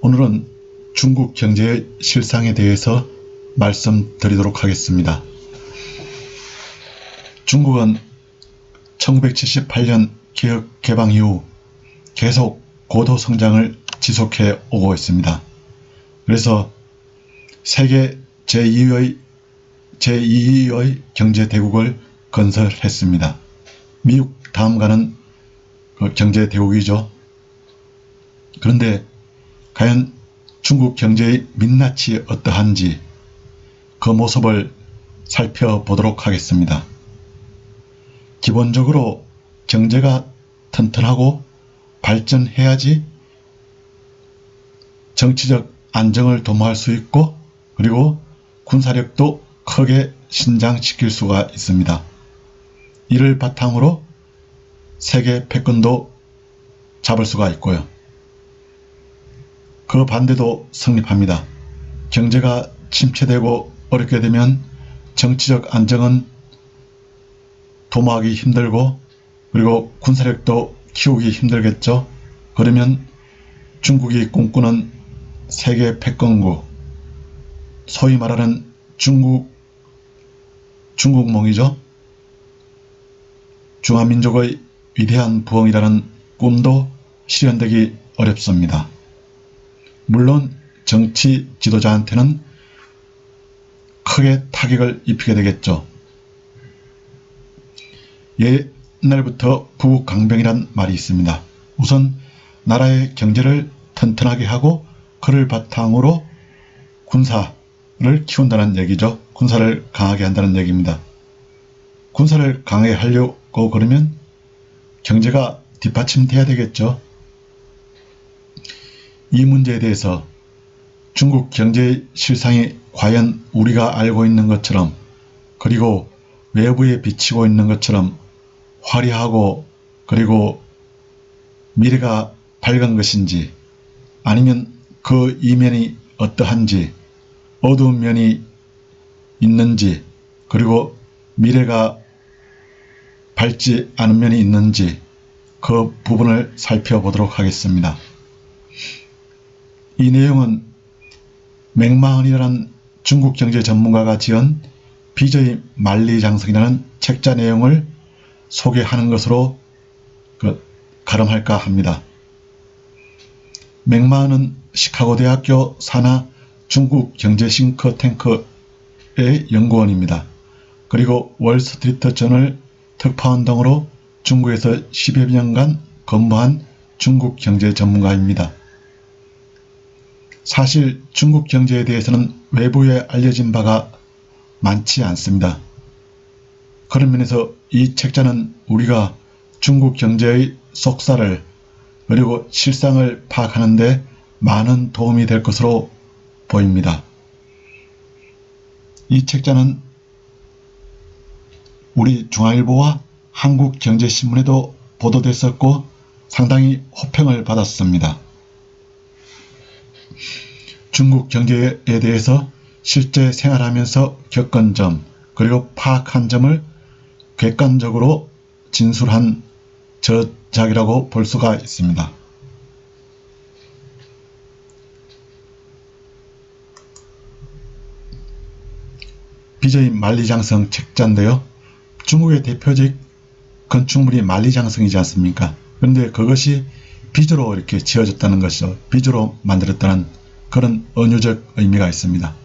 오늘은 중국 경제의 실상에 대해서 말씀드리도록 하겠습니다. 중국은 1978년 개혁 개방 이후 계속 고도 성장을 지속해 오고 있습니다. 그래서 세계 제2의 경제 대국을 건설했습니다. 미국 다음 가는 경제 대국이죠. 그런데 과연 중국 경제의 민낯이 어떠한지 그 모습을 살펴보도록 하겠습니다. 기본적으로 경제가 튼튼하고 발전해야지 정치적 안정을 도모할 수 있고, 그리고 군사력도 크게 신장시킬 수가 있습니다. 이를 바탕으로 세계 패권도 잡을 수가 있고요. 그 반대도 성립합니다. 경제가 침체되고 어렵게 되면 정치적 안정은 도모하기 힘들고, 그리고 군사력도 키우기 힘들겠죠. 그러면 중국이 꿈꾸는 세계 패권국, 소위 말하는 중국몽이죠. 중화민족의 위대한 부흥이라는 꿈도 실현되기 어렵습니다. 물론 정치 지도자한테는 크게 타격을 입히게 되겠죠. 옛날부터 부강병이란 말이 있습니다. 우선 나라의 경제를 튼튼하게 하고 그를 바탕으로 군사를 키운다는 얘기죠. 군사를 강하게 한다는 얘기입니다. 군사를 강하게 하려고 그러면 경제가 뒷받침돼야 되겠죠. 이 문제에 대해서 중국 경제의 실상이 과연 우리가 알고 있는 것처럼, 그리고 외부에 비치고 있는 것처럼 화려하고 그리고 미래가 밝은 것인지, 아니면 그 이면이 어떠한지, 어두운 면이 있는지, 그리고 미래가 밝지 않은 면이 있는지, 그 부분을 살펴보도록 하겠습니다. 이 내용은 맥마흔이라는 중국 경제 전문가가 지은 비저의 만리장성이라는 책자 내용을 소개하는 것으로 가름할까 합니다. 맥마흔은 시카고 대학교 산하 중국 경제 싱크탱크의 연구원입니다. 그리고 월스트리트 저널 특파원 등으로 중국에서 10여 년간 근무한 중국 경제 전문가입니다. 사실 중국 경제에 대해서는 외부에 알려진 바가 많지 않습니다. 그런 면에서 이 책자는 우리가 중국 경제의 속살을, 그리고 실상을 파악하는 데 많은 도움이 될 것으로 보입니다. 이 책자는 우리 중앙일보와 한국경제신문에도 보도됐었고 상당히 호평을 받았습니다. 중국 경제에 대해서 실제 생활하면서 겪은 점, 그리고 파악한 점을 객관적으로 진술한 저작이라고 볼 수가 있습니다. 비저의 만리장성 책자인데요. 중국의 대표적 건축물이 만리장성이지 않습니까? 그런데 그것이 비저로 이렇게 지어졌다는 것이죠. 비저로 만들었다는 그런 은유적 의미가 있습니다.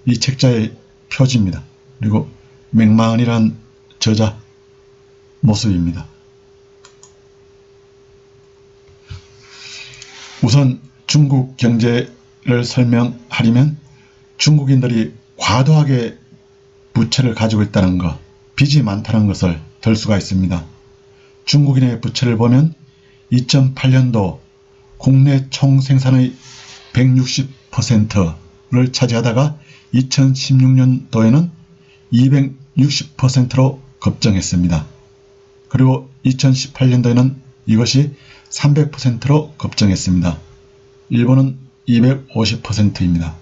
이 책자의 표지입니다. 그리고 맥마흔이란 저자 모습입니다. 우선 중국 경제를 설명하려면 중국인들이 과도하게 부채를 가지고 있다는 것, 빚이 많다는 것을 들 수가 있습니다. 중국인의 부채를 보면 2008년도 국내 총생산의 160%를 차지하다가 2016년도에는 260%로 급증했습니다. 그리고 2018년도에는 이것이 300%로 급증했습니다. 일본은 250%입니다.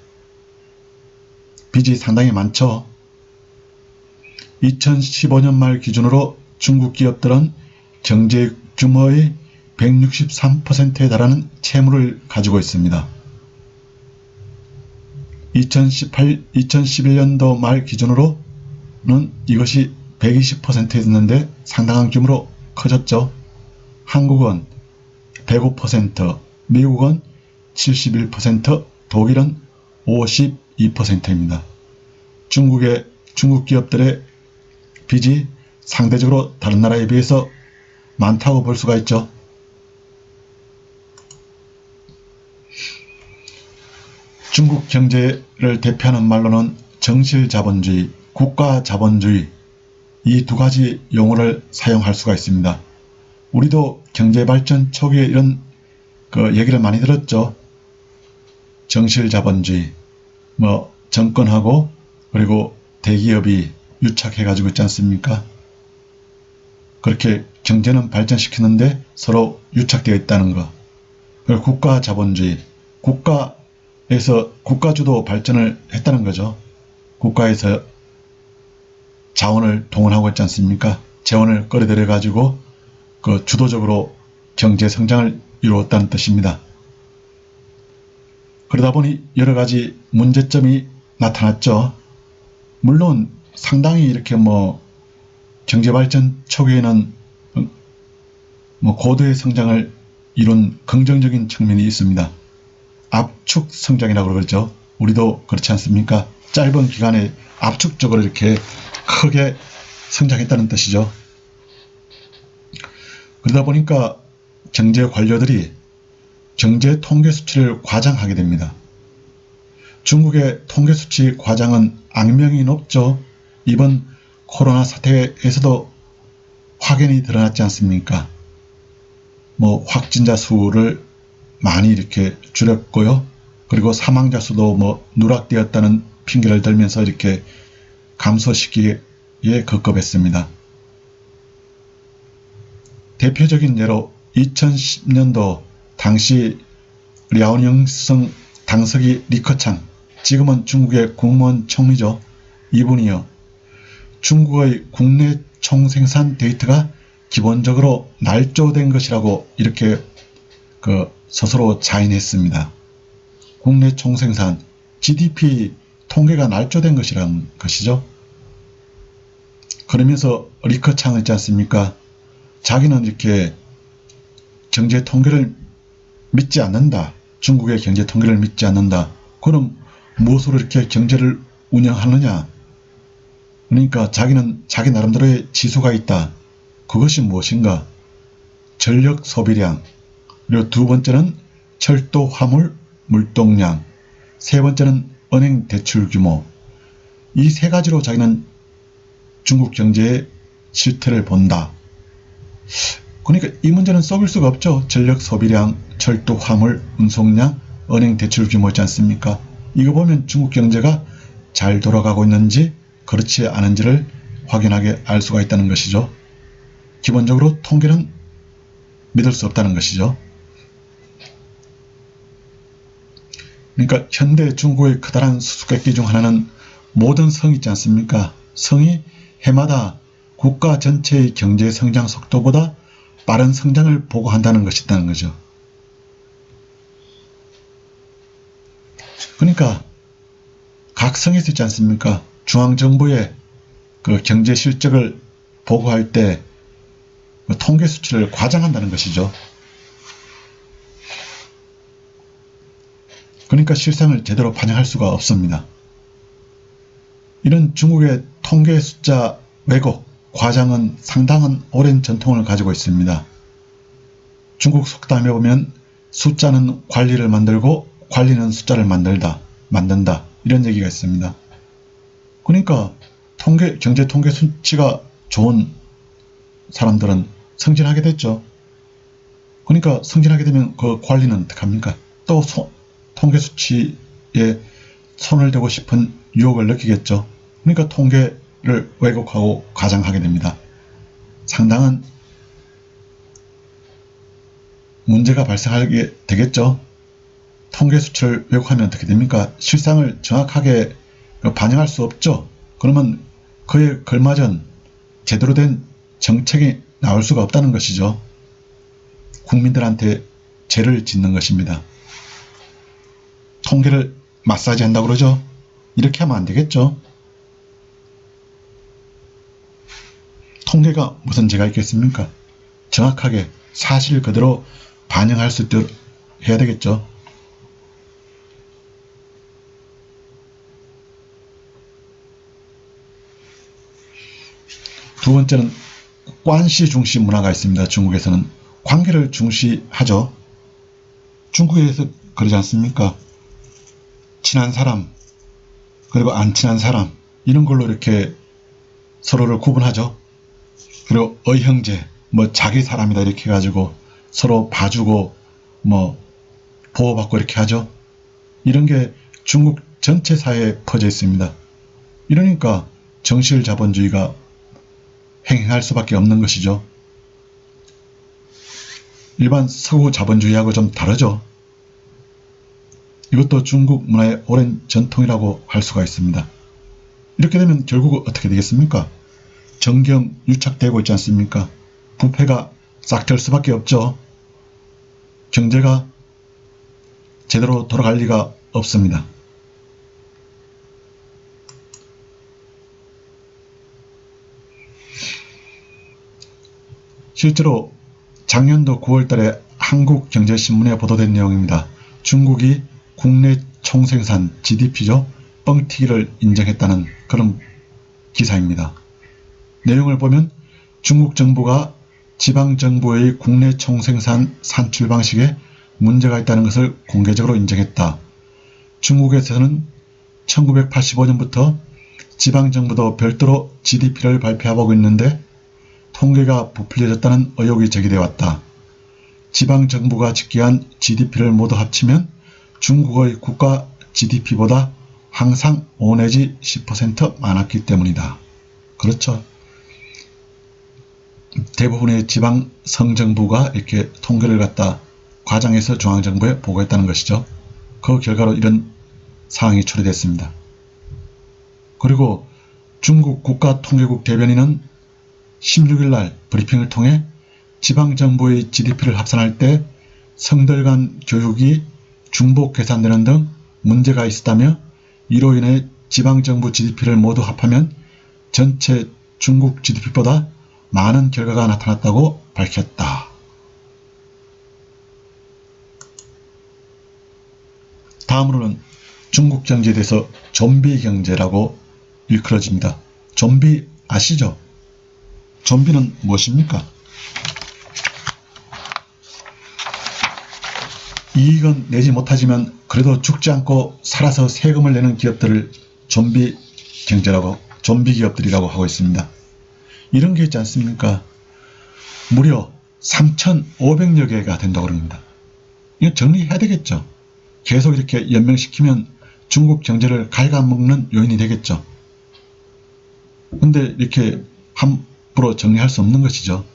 빚이 상당히 많죠. 2015년 말 기준으로 중국 기업들은 경제 규모의 163%에 달하는 채무를 가지고 있습니다. 2011년도 말 기준으로는 이것이 120%였는데 상당한 규모로 커졌죠. 한국은 105%, 미국은 71%, 독일은 52%입니다. 중국 기업들의 빚이 상대적으로 다른 나라에 비해서 많다고 볼 수가 있죠. 중국 경제를 대표하는 말로는 정실자본주의, 국가자본주의 이 두 가지 용어를 사용할 수가 있습니다. 우리도 경제발전 초기에 이런 얘기를 많이 들었죠. 정실자본주의, 정권하고 그리고 대기업이 유착해가지고 있지 않습니까? 그렇게 경제는 발전시키는데 서로 유착되어 있다는 것. 그리고 국가자본주의, 국가에서 국가주도 발전을 했다는 거죠. 국가에서 자원을 동원하고 있지 않습니까? 재원을 끌어들여 가지고 주도적으로 경제 성장을 이루었다는 뜻입니다. 그러다 보니 여러 가지 문제점이 나타났죠. 물론 상당히 이렇게 경제 발전 초기에는 고도의 성장을 이룬 긍정적인 측면이 있습니다. 압축 성장이라고 그러죠. 우리도 그렇지 않습니까? 짧은 기간에 압축적으로 이렇게 크게 성장했다는 뜻이죠. 그러다 보니까 경제 관료들이 경제 통계 수치를 과장하게 됩니다. 중국의 통계 수치 과장은 악명이 높죠. 이번 코로나 사태에서도 확연히 드러났지 않습니까? 확진자 수를 많이 이렇게 줄였고요. 그리고 사망자 수도 누락되었다는 핑계를 들면서 이렇게 감소시키기에 급급했습니다. 대표적인 예로 2010년도 당시 랴오닝성 당서기 리커창, 지금은 중국의 국무원 총리죠. 이분이요. 중국의 국내 총생산 데이터가 기본적으로 날조된 것이라고 이렇게 스스로 자인했습니다. 국내 총생산, GDP 통계가 날조된 것이라는 것이죠. 그러면서 리커창 있지 않습니까? 자기는 이렇게 경제 통계를 믿지 않는다. 중국의 경제 통계를 믿지 않는다. 그럼 무엇으로 이렇게 경제를 운영하느냐? 그러니까 자기는 자기 나름대로의 지수가 있다. 그것이 무엇인가? 전력 소비량, 그리고 두 번째는 철도 화물 물동량, 세 번째는 은행 대출 규모. 이 세 가지로 자기는 중국 경제의 실태를 본다. 그러니까 이 문제는 속일 수가 없죠. 전력 소비량, 철도 화물 운송량, 은행 대출 규모 있지 않습니까? 이거 보면 중국 경제가 잘 돌아가고 있는지 그렇지 않은지를 확연하게 알 수가 있다는 것이죠. 기본적으로 통계는 믿을 수 없다는 것이죠. 그러니까 현대 중국의 커다란 수수께끼 중 하나는 모든 성이 있지 않습니까? 성이 해마다 국가 전체의 경제 성장 속도보다 빠른 성장을 보고한다는 것이 있다는 거죠. 그러니까 각 성에서 있지 않습니까? 중앙정부의 경제 실적을 보고할 때 통계 수치를 과장한다는 것이죠. 그러니까 실상을 제대로 반영할 수가 없습니다. 이런 중국의 통계 숫자 왜곡, 과장은 상당한 오랜 전통을 가지고 있습니다. 중국 속담에 보면 숫자는 관리를 만들고 관리는 숫자를 만든다 이런 얘기가 있습니다. 그러니까 경제 통계 수치가 좋은 사람들은 승진하게 됐죠. 그러니까 승진하게 되면 그 관리는 어떻게 합니까? 또 통계 수치에 손을 대고 싶은 유혹을 느끼겠죠. 그러니까 통계를 왜곡하고 과장하게 됩니다. 상당한 문제가 발생하게 되겠죠. 통계 수치를 왜곡하면 어떻게 됩니까? 실상을 정확하게 반영할 수 없죠. 그러면 그에 걸맞은 제대로 된 정책이 나올 수가 없다는 것이죠. 국민들한테 죄를 짓는 것입니다. 통계를 마사지 한다고 그러죠? 이렇게 하면 안 되겠죠? 통계가 무슨 죄가 있겠습니까? 정확하게 사실 그대로 반영할 수 있도록 해야 되겠죠. 두 번째는 관시 중시 문화가 있습니다. 중국에서는 관계를 중시하죠. 중국에서 그러지 않습니까? 친한 사람 그리고 안 친한 사람 이런 걸로 이렇게 서로를 구분하죠. 그리고 형제 뭐 자기 사람이다 이렇게 해가지고 서로 봐주고 뭐 보호받고 이렇게 하죠. 이런 게 중국 전체 사회에 퍼져 있습니다. 이러니까 정실 자본주의가 행행할 수밖에 없는 것이죠. 일반 서구 자본주의하고 좀 다르죠. 이것도 중국 문화의 오랜 전통이라고 할 수가 있습니다. 이렇게 되면 결국 어떻게 되겠습니까? 정경 유착되고 있지 않습니까? 부패가 싹틀 수밖에 없죠. 경제가 제대로 돌아갈 리가 없습니다. 실제로 작년도 9월달에 한국경제신문에 보도된 내용입니다. 중국이 국내 총생산 GDP죠. 뻥튀기를 인정했다는 그런 기사입니다. 내용을 보면 중국 정부가 지방정부의 국내 총생산 산출 방식에 문제가 있다는 것을 공개적으로 인정했다. 중국에서는 1985년부터 지방정부도 별도로 GDP를 발표하고 있는데 통계가 부풀려졌다는 의혹이 제기되어 왔다. 지방정부가 집계한 GDP를 모두 합치면 중국의 국가 GDP보다 항상 5 내지 10% 많았기 때문이다. 그렇죠. 대부분의 지방 성정부가 이렇게 통계를 갖다 과장해서 중앙정부에 보고했다는 것이죠. 그 결과로 이런 상황이 초래됐습니다. 그리고 중국 국가통계국 대변인은 16일 날 브리핑을 통해 지방정부의 GDP를 합산할 때 성들 간 교육이 중복 계산되는 등 문제가 있었다며 이로 인해 지방정부 GDP를 모두 합하면 전체 중국 GDP보다 많은 결과가 나타났다고 밝혔다. 다음으로는 중국 경제에 대해서 좀비 경제라고 일컬어집니다. 좀비 아시죠? 좀비는 무엇입니까? 이익은 내지 못하지만 그래도 죽지 않고 살아서 세금을 내는 기업들을 좀비 경제라고, 좀비 기업들이라고 하고 있습니다. 이런 게 있지 않습니까? 무려 3,500여 개가 된다고 합니다. 이거 정리해야 되겠죠. 계속 이렇게 연명시키면 중국 경제를 갉아먹는 요인이 되겠죠. 근데 이렇게 함부로 정리할 수 없는 것이죠.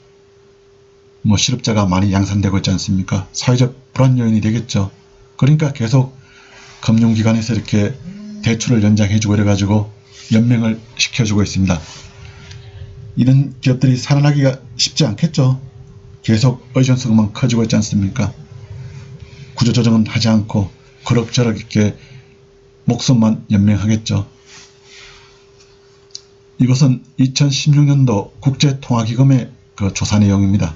뭐 실업자가 많이 양산되고 있지 않습니까? 사회적 불안 요인이 되겠죠. 그러니까 계속 금융기관에서 이렇게 대출을 연장해주고 이래가지고 연명을 시켜주고 있습니다. 이런 기업들이 살아나기가 쉽지 않겠죠. 계속 의존성만 커지고 있지 않습니까? 구조조정은 하지 않고 그럭저럭 이렇게 목숨만 연명하겠죠. 이것은 2016년도 국제통화기금의 그 조사 내용입니다.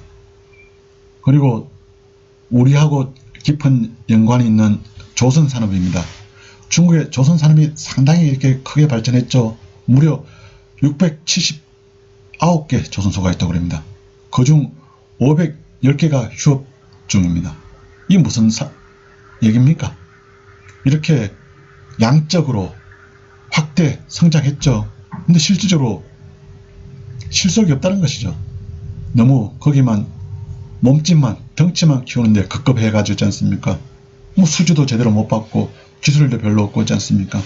그리고 우리하고 깊은 연관이 있는 조선산업입니다. 중국의 조선산업이 상당히 이렇게 크게 발전했죠. 무려 679개 조선소가 있다고 합니다. 그중 510개가 휴업 중입니다. 이게 무슨 얘기입니까? 이렇게 양적으로 확대 성장했죠. 근데 실질적으로 실속이 없다는 것이죠. 너무 거기만 몸집만 덩치만 키우는데 급급해가지고 있지 않습니까? 뭐 수주도 제대로 못 받고 기술도 별로 없고 있지 않습니까?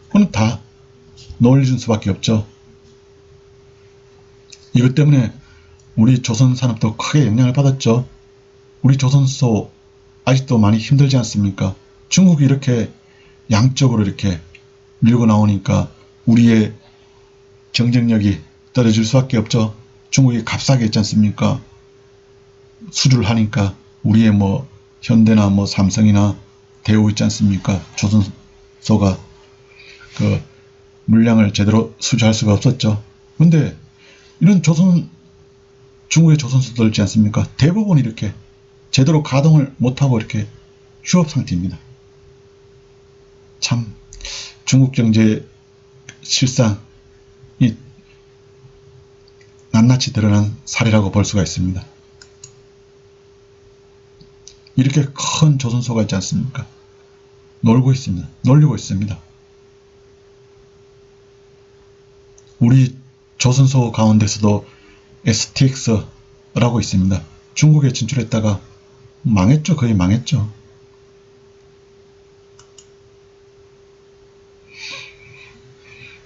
그건 다 놀려준 수밖에 없죠. 이것 때문에 우리 조선산업도 크게 영향을 받았죠. 우리 조선소 아직도 많이 힘들지 않습니까? 중국이 이렇게 양적으로 이렇게 밀고 나오니까 우리의 경쟁력이 떨어질 수밖에 없죠. 중국이 값싸게 있지 않습니까? 수주를 하니까 우리의 뭐 현대나 뭐 삼성이나 대우 있지 않습니까? 조선소가 그 물량을 제대로 수주할 수가 없었죠. 근데 이런 중국의 조선소들 있지 않습니까? 대부분 이렇게 제대로 가동을 못하고 이렇게 휴업 상태입니다. 참 중국 경제 실상이 낱낱이 드러난 사례라고 볼 수가 있습니다. 이렇게 큰 조선소가 있지 않습니까? 놀고 있습니다. 놀리고 있습니다. 우리 조선소 가운데서도 STX라고 있습니다. 중국에 진출했다가 망했죠. 거의 망했죠.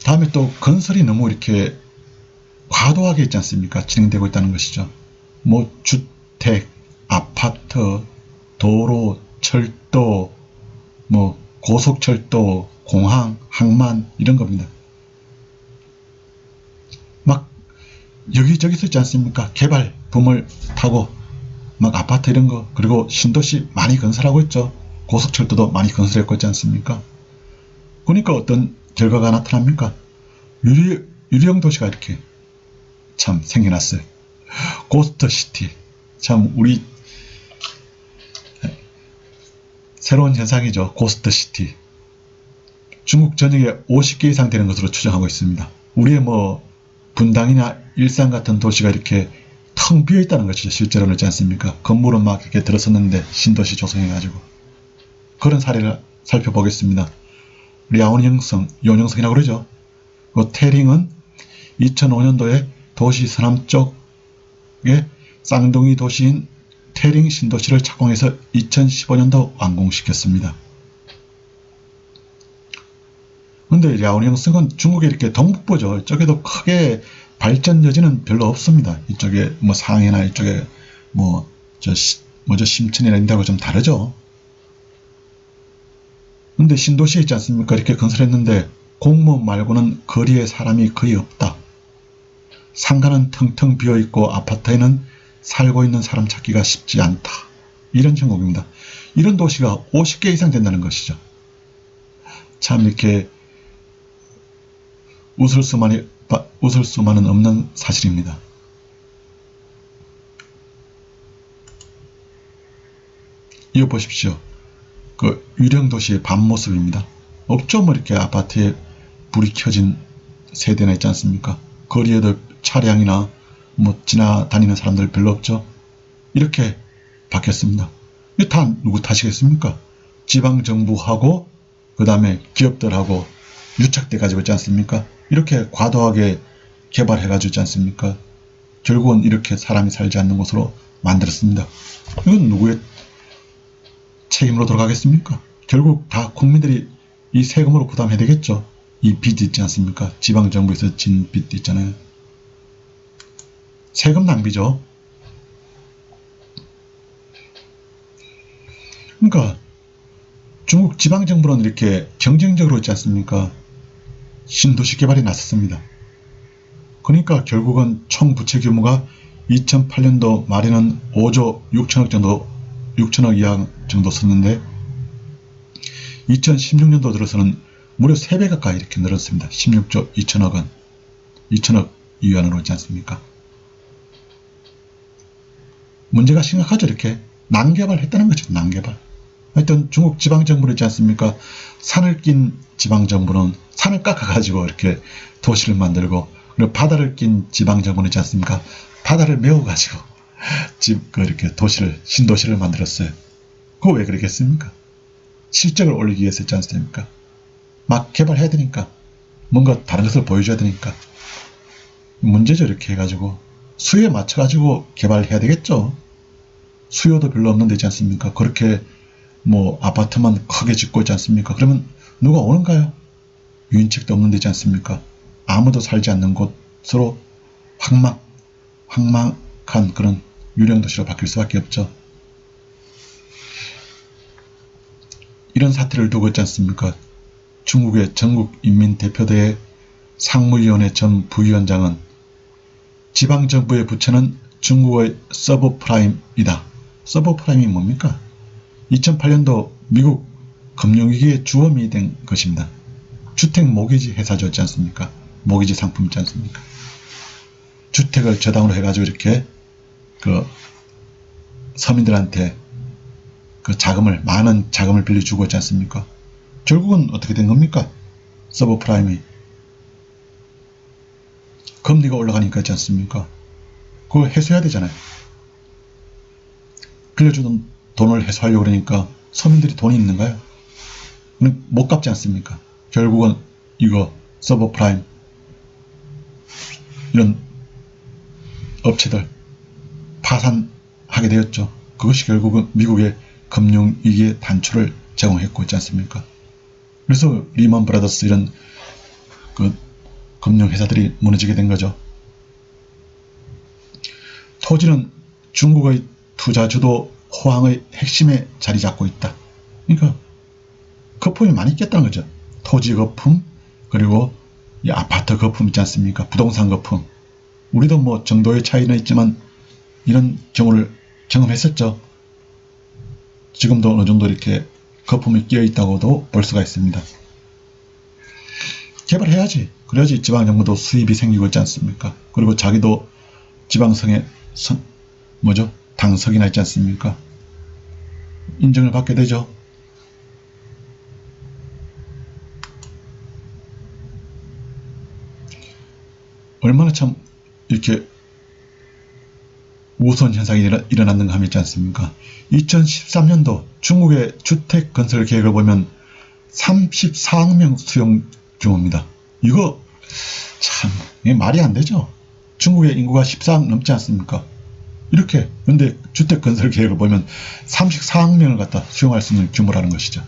다음에 또 건설이 너무 이렇게 과도하게 있지 않습니까? 진행되고 있다는 것이죠. 뭐 주택, 아파트, 도로, 철도, 뭐 고속철도, 공항, 항만 이런 겁니다. 막 여기저기서 있지 않습니까? 개발 붐을 타고 막 아파트 이런 거, 그리고 신도시 많이 건설하고 있죠. 고속철도도 많이 건설했고 있지 않습니까? 그러니까 어떤 결과가 나타납니까? 유령 도시가 이렇게 참 생겨났어요. 고스트시티. 참 우리 새로운 현상이죠. 고스트시티. 중국 전역에 50개 이상 되는 것으로 추정하고 있습니다. 우리의 뭐 분당이나 일산 같은 도시가 이렇게 텅 비어 있다는 것이죠. 실제로는 있지 않습니까? 건물은 막 이렇게 들어섰는데 신도시 조성해가지고. 그런 사례를 살펴보겠습니다. 요녕성이라고 그러죠. 그 태링은 2005년도에 도시 서남쪽에 쌍둥이 도시인 태링 신도시를 착공해서 2015년도 완공시켰습니다. 근데 랴오닝성은 중국에 이렇게 동북부죠. 이쪽에도 크게 발전 여지는 별로 없습니다. 이쪽에 뭐 상해나 이쪽에 심천이나 이런 데하고 좀 다르죠. 근데 신도시에 있지 않습니까? 이렇게 건설했는데 공무 말고는 거리에 사람이 거의 없다. 상가는 텅텅 비어있고 아파트에는 살고 있는 사람 찾기가 쉽지 않다. 이런 전국입니다. 이런 도시가 50개 이상 된다는 것이죠. 참 이렇게 웃을 수만은 없는 사실입니다. 이어 보십시오. 그 유령 도시의 밤 모습입니다. 없죠. 뭐 이렇게 아파트에 불이 켜진 세대나 있지 않습니까? 거리에도 차량이나 뭐 지나다니는 사람들 별로 없죠. 이렇게 바뀌었습니다. 이거 다 누구 탓이겠습니까? 지방정부하고 그 다음에 기업들하고 유착돼 가지고 있지 않습니까? 이렇게 과도하게 개발해 가지고 있지 않습니까? 결국은 이렇게 사람이 살지 않는 곳으로 만들었습니다. 이건 누구의 책임으로 돌아가겠습니까? 결국 다 국민들이 이 세금으로 부담해야 되겠죠. 이 빚 있지 않습니까? 지방정부에서 진 빚 있잖아요. 세금 낭비죠. 그러니까 중국 지방정부는 이렇게 경쟁적으로 있지 않습니까? 신도시 개발에 나섰습니다. 그러니까 결국은 총 부채 규모가 2008년도 말에는 5조 6천억 이하 정도 썼는데 2016년도 들어서는 무려 3배 가까이 이렇게 늘었습니다. 16조 2천억 위안으로 있지 않습니까? 문제가 심각하죠. 이렇게 난개발했다는 거죠. 난개발. 하여튼 중국 지방정부는 있지 않습니까? 산을 낀 지방정부는 산을 깎아가지고 이렇게 도시를 만들고, 그리고 바다를 낀 지방정부는 있지 않습니까? 바다를 메워가지고 이렇게 신도시를 만들었어요. 그거 왜 그러겠습니까? 실적을 올리기 위해서 있지 않습니까? 막 개발해야 되니까. 뭔가 다른 것을 보여줘야 되니까. 문제죠. 이렇게 해가지고. 수요에 맞춰가지고 개발해야 되겠죠. 수요도 별로 없는 데 있지 않습니까? 그렇게 뭐 아파트만 크게 짓고 있지 않습니까? 그러면 누가 오는가요? 유인책도 없는 데 있지 않습니까? 아무도 살지 않는 곳으로 황막한 그런 유령도시로 바뀔 수밖에 없죠. 이런 사태를 두고 있지 않습니까? 중국의 전국인민대표대회 상무위원회 전 부위원장은 지방정부의 부채는 중국의 서브프라임이다. 서브프라임이 뭡니까? 2008년도 미국 금융위기의 주범이 된 것입니다. 주택 모기지 회사죠, 있지 않습니까? 모기지 상품 있지 않습니까? 주택을 저당으로 해가지고 이렇게 그 서민들한테 그 자금을, 많은 자금을 빌려주고 있지 않습니까? 결국은 어떻게 된 겁니까? 서브프라임이 금리가 올라가니까 있지 않습니까? 그거 해소해야 되잖아요. 빌려주는 돈을 해소하려고 그러니까 서민들이 돈이 있는가요? 못 갚지 않습니까? 결국은 이거 서브프라임 이런 업체들 파산하게 되었죠. 그것이 결국은 미국의 금융위기의 단초를 제공했고 있지 않습니까? 그래서 리먼 브라더스 이런 그 금융회사들이 무너지게 된 거죠. 토지는 중국의 투자주도 호황의 핵심에 자리 잡고 있다. 그러니까 거품이 많이 꼈다는 거죠. 토지 거품, 그리고 이 아파트 거품 있지 않습니까? 부동산 거품. 우리도 뭐 정도의 차이는 있지만 이런 경우를 경험했었죠. 지금도 어느 정도 이렇게 거품이 끼어 있다고도 볼 수가 있습니다. 개발해야지. 그래야지 지방정부도 수입이 생기고 있지 않습니까? 그리고 자기도 지방성에 당석이나 있지 않습니까? 인정을 받게 되죠. 얼마나 참 이렇게 우스운 현상이 일어났는가 하면 있지 않습니까? 2013년도 중국의 주택 건설 계획을 보면 34억 명 수용 규모입니다. 이거 참 말이 안 되죠. 중국의 인구가 14억 넘지 않습니까? 이렇게 근데 주택 건설 계획을 보면 34억 명을 갖다 수용할 수 있는 규모라는 것이죠.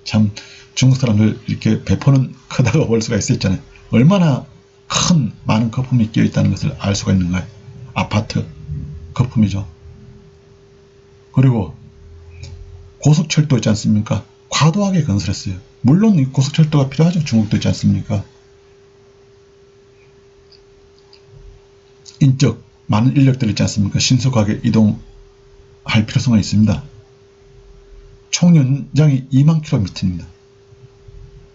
참 중국 사람들 이렇게 배포는 크다고 볼 수가 있었잖아요. 얼마나 큰 많은 거품이 끼어 있다는 것을 알 수가 있는가요? 아파트 거품이죠. 그리고 고속철도 있지 않습니까? 과도하게 건설했어요. 물론 이 고속철도가 필요하죠. 중국도 있지 않습니까? 인적 많은 인력들 있지 않습니까? 신속하게 이동할 필요성은 있습니다. 총 연장이 2만 킬로미터입니다.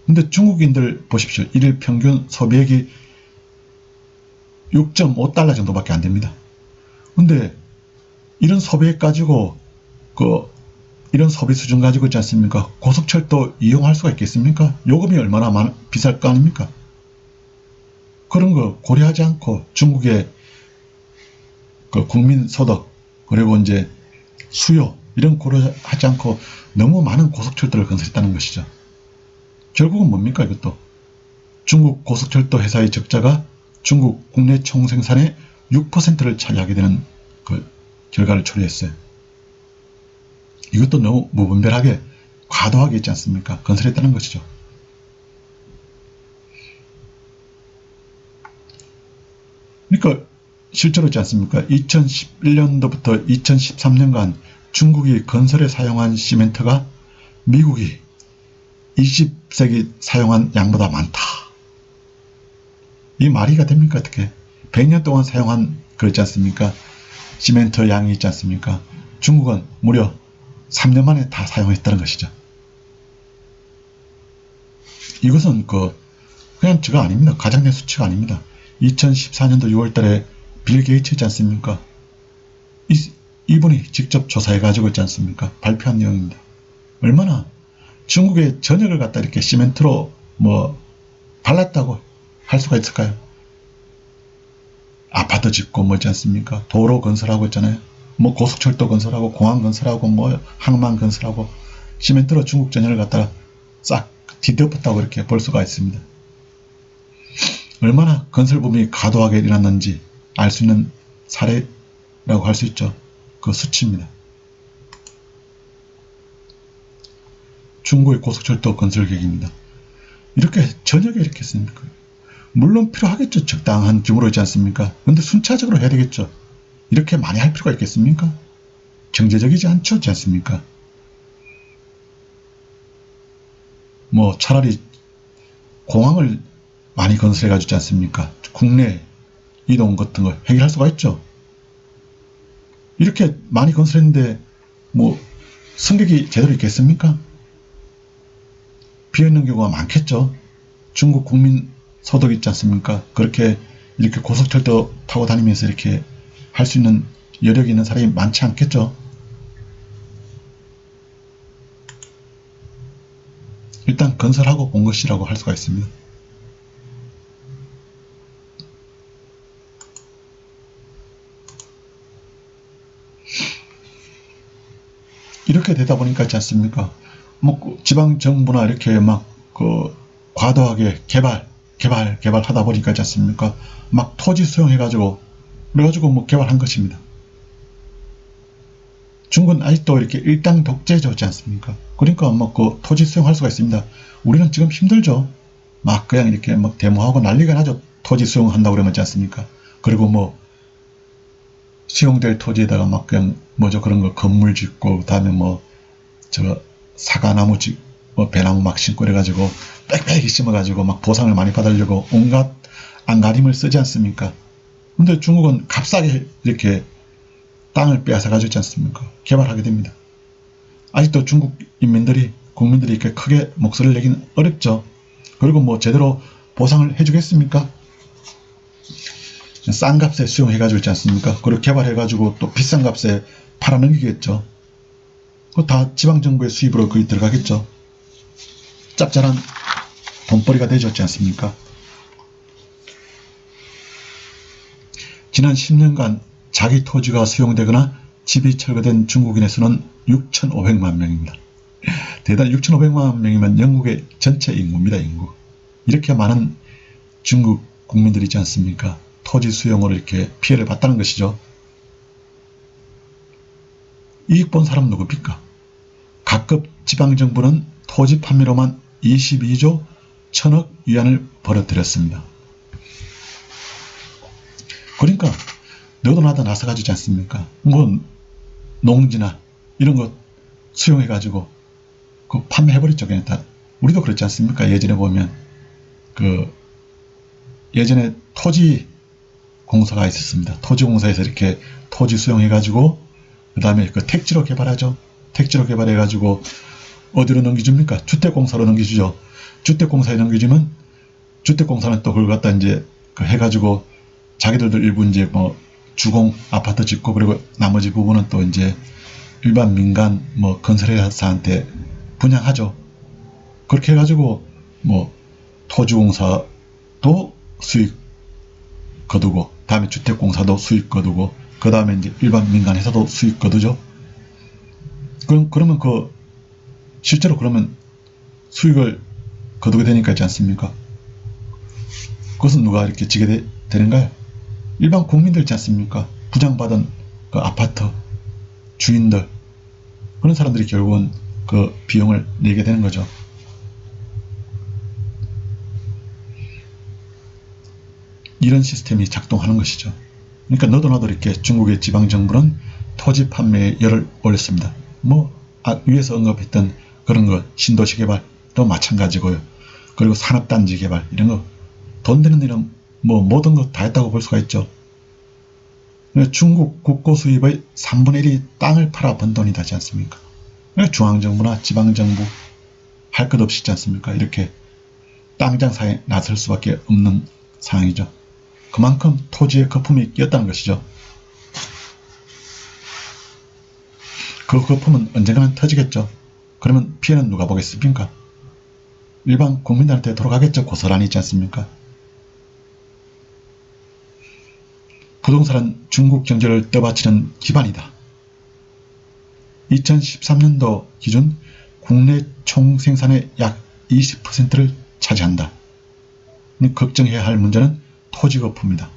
근데 중국인들 보십시오. 일일 평균 소비액이 6.5달러 정도밖에 안 됩니다. 근데 이런 소비액 가지고 이런 소비 수준 가지고 있지 않습니까? 고속철도 이용할 수가 있겠습니까? 요금이 얼마나 비쌀 거 아닙니까? 그런 거 고려하지 않고 중국의 그 국민 소득 그리고 이제 수요 이런 고려하지 않고 너무 많은 고속철도를 건설했다는 것이죠. 결국은 뭡니까 이것도? 중국 고속철도 회사의 적자가 중국 국내 총생산의 6%를 차지하게 되는 그 결과를 초래했어요. 이것도 너무 무분별하게 과도하게 있지 않습니까? 건설했다는 것이죠. 그러니까 실제로 있지 않습니까? 2011년도부터 2013년간 중국이 건설에 사용한 시멘트가 미국이 20세기 사용한 양보다 많다. 이 말이가 됩니까? 어떻게? 100년 동안 사용한 그렇지 않습니까? 시멘트 양이 있지 않습니까? 중국은 무려 3년 만에 다 사용했다는 것이죠. 이것은 그냥 저거 아닙니다. 가장된 수치가 아닙니다. 2014년도 6월 달에 빌 게이츠 있지 않습니까? 이분이 직접 조사해가지고 있지 않습니까? 발표한 내용입니다. 얼마나 중국의 전역을 갖다 이렇게 시멘트로 발랐다고 할 수가 있을까요? 아파트 짓고 있지 않습니까? 도로 건설하고 있잖아요. 고속철도 건설하고 공항 건설하고 항만 건설하고 시멘트로 중국 전역을 갖다가 싹 뒤덮었다고 이렇게 볼 수가 있습니다. 얼마나 건설붐이 과도하게 일어났는지 알 수 있는 사례라고 할 수 있죠. 그 수치입니다. 중국의 고속철도 건설 계획입니다. 이렇게 전역에 이렇게 했습니까? 물론 필요하겠죠. 적당한 규모로 있지 않습니까? 그런데 순차적으로 해야 되겠죠. 이렇게 많이 할 필요가 있겠습니까? 경제적이지 않지 않습니까? 차라리 공항을 많이 건설해 가지고 있지 않습니까? 국내 이동 같은 거 해결할 수가 있죠. 이렇게 많이 건설했는데 뭐 승객이 제대로 있겠습니까? 비어있는 경우가 많겠죠. 중국 국민 소득 있지 않습니까? 그렇게 이렇게 고속철도 타고 다니면서 이렇게 할 수 있는 여력이 있는 사람이 많지 않겠죠. 일단 건설하고 본 것이라고 할 수가 있습니다. 이렇게 되다 보니까 있지 않습니까? 뭐 지방 정부나 이렇게 막 과도하게 개발하다 보니까 있지 않습니까? 막 토지 수용해가지고 그래가지고 뭐 개발한 것입니다. 중국은 아직도 이렇게 일당 독재자지 않습니까? 그러니까 뭐 그 토지 수용할 수가 있습니다. 우리는 지금 힘들죠. 막 그냥 이렇게 막 데모하고 난리가 나죠. 토지 수용한다고 그러면 있지 않습니까? 그리고 뭐 수용될 토지에다가 막 그냥 뭐죠 그런 거 건물 짓고 그다음에 뭐 저 사과나무 뭐 배나무 막 심고 그래가지고 빽빽이 심어가지고 막 보상을 많이 받으려고 온갖 안가림을 쓰지 않습니까? 근데 중국은 값싸게 이렇게 땅을 빼앗아가지고 있지 않습니까? 개발하게 됩니다. 아직도 중국 국민들이 이렇게 크게 목소리를 내기는 어렵죠. 그리고 뭐 제대로 보상을 해주겠습니까? 싼 값에 수용해가지고 있지 않습니까? 그리고 개발해가지고 또 비싼 값에 팔아넘기겠죠. 그거 다 지방정부의 수입으로 거의 들어가겠죠. 짭짤한 돈벌이가 되지 않습니까? 지난 10년간 자기 토지가 수용되거나 집이 철거된 중국인의 수는 6,500만 명입니다. 대단 6,500만 명이면 영국의 전체 인구입니다. 인구. 이렇게 많은 중국 국민들이 있지 않습니까? 토지 수용으로 이렇게 피해를 봤다는 것이죠. 이익 본 사람 누굽니까? 각급 지방정부는 토지 판매로만 22조 1천억 위안을 벌어들였습니다. 그러니까 너도 나도 나서가지지 않습니까? 뭐 농지나 이런 거 수용해가지고 그 판매해버렸죠. 그냥 다. 우리도 그렇지 않습니까? 예전에 보면 예전에 토지 공사가 있었습니다. 토지 공사에서 이렇게 토지 수용해가지고 그 다음에 그 택지로 개발하죠. 택지로 개발해가지고 어디로 넘겨줍니까? 주택공사로 넘겨주죠. 주택공사에 넘겨주면 주택공사는 또 그걸 갖다 이제 해가지고 자기들도 일부 이제 뭐 주공 아파트 짓고 그리고 나머지 부분은 또 이제 일반 민간 뭐 건설회사한테 분양하죠. 그렇게 해가지고 뭐 토지공사도 수익 거두고 다음에 주택공사도 수익 거두고 그 다음에 이제 일반 민간 회사도 수익 거두죠. 그러면 실제로 그러면 수익을 거두게 되니까 있지 않습니까? 그것은 누가 이렇게 지게 되는가요? 일반 국민들 있지 않습니까? 부장받은 그 아파트 주인들 그런 사람들이 결국은 그 비용을 내게 되는 거죠. 이런 시스템이 작동하는 것이죠. 그러니까 너도 나도 이렇게 중국의 지방정부는 토지 판매에 열을 올렸습니다. 뭐 위에서 언급했던 그런 거 신도시 개발도 마찬가지고요. 그리고 산업단지 개발 이런 거 돈 되는 일은 뭐 모든 거 다 했다고 볼 수가 있죠. 중국 국고 수입의 3분의 1이 땅을 팔아 번 돈이 되지 않습니까? 중앙정부나 지방정부 할 것 없이 있지 않습니까? 이렇게 땅 장사에 나설 수밖에 없는 상황이죠. 그만큼 토지에 거품이 끼었다는 것이죠. 그 거품은 언젠가는 터지겠죠. 그러면 피해는 누가 보겠습니까? 일반 국민들한테 돌아가겠죠. 고스란히 있지 않습니까? 부동산은 중국 경제를 떠받치는 기반이다. 2013년도 기준 국내 총생산의 약 20%를 차지한다. 걱정해야 할 문제는 토지 거품이다.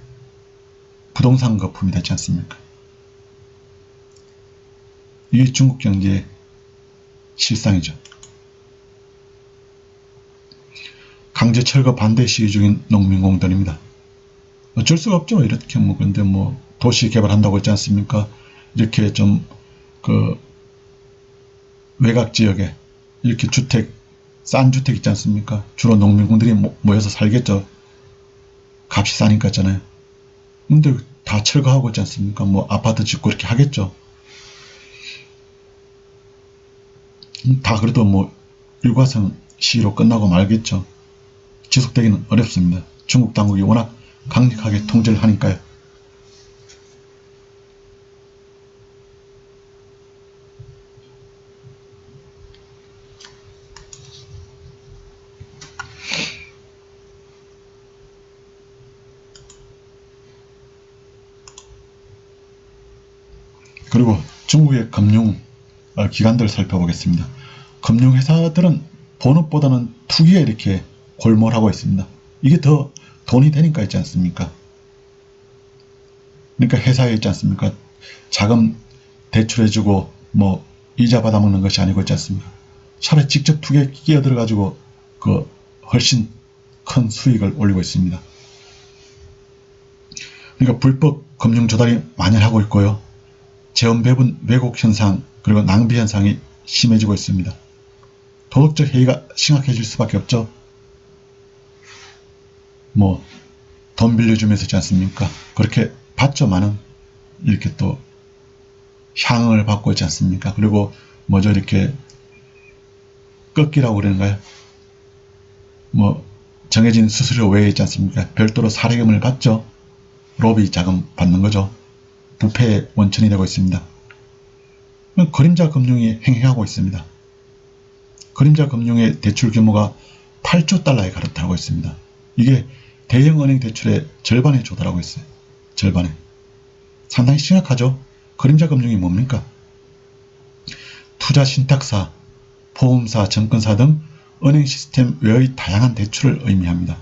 부동산 거품이 되지 않습니까? 이게 중국 경제의 실상이죠. 강제 철거 반대 시위 중인 농민공단입니다. 어쩔 수가 없죠. 이렇게 근데 도시 개발한다고 했지 않습니까? 이렇게 좀 외곽 지역에 이렇게 싼 주택 있지 않습니까? 주로 농민군들이 모여서 살겠죠. 값이 싸니까 있잖아요. 근데 다 철거하고 있지 않습니까? 뭐 아파트 짓고 이렇게 하겠죠. 다 그래도 뭐 일과성 시위로 끝나고 말겠죠. 지속되기는 어렵습니다. 중국 당국이 워낙 강력하게 통제를 하니까요. 그리고 중국의 금융 기관들 살펴보겠습니다. 금융회사들은 본업보다는 투기에 이렇게 골몰하고 있습니다. 이게 더 돈이 되니까 있지 않습니까? 그러니까 회사에 있지 않습니까? 자금 대출해주고 뭐 이자 받아먹는 것이 아니고 있지 않습니까? 차라리 직접 투기에 끼어들어가지고 그 훨씬 큰 수익을 올리고 있습니다. 그러니까 불법 금융 조달이 만연하고 있고요. 재원 배분 왜곡 현상 그리고 낭비 현상이 심해지고 있습니다. 도덕적 해이가 심각해질 수밖에 없죠. 뭐 돈 빌려주면서 있지 않습니까? 그렇게 받죠만은 이렇게 또 향응을 받고 있지 않습니까? 그리고 뭐죠 이렇게 꺾기라고 그러는가요? 뭐 정해진 수수료 외에 있지 않습니까? 별도로 사례금을 받죠. 로비 자금 받는 거죠. 부패의 원천이 되고 있습니다. 그림자 금융이 행해하고 있습니다. 그림자 금융의 대출 규모가 8조 달러에 가득하고 있습니다. 이게 대형 은행 대출의 절반에 조달하고 있어요. 절반에. 상당히 심각하죠. 그림자 금융이 뭡니까? 투자 신탁사, 보험사, 증권사 등 은행 시스템 외의 다양한 대출을 의미합니다.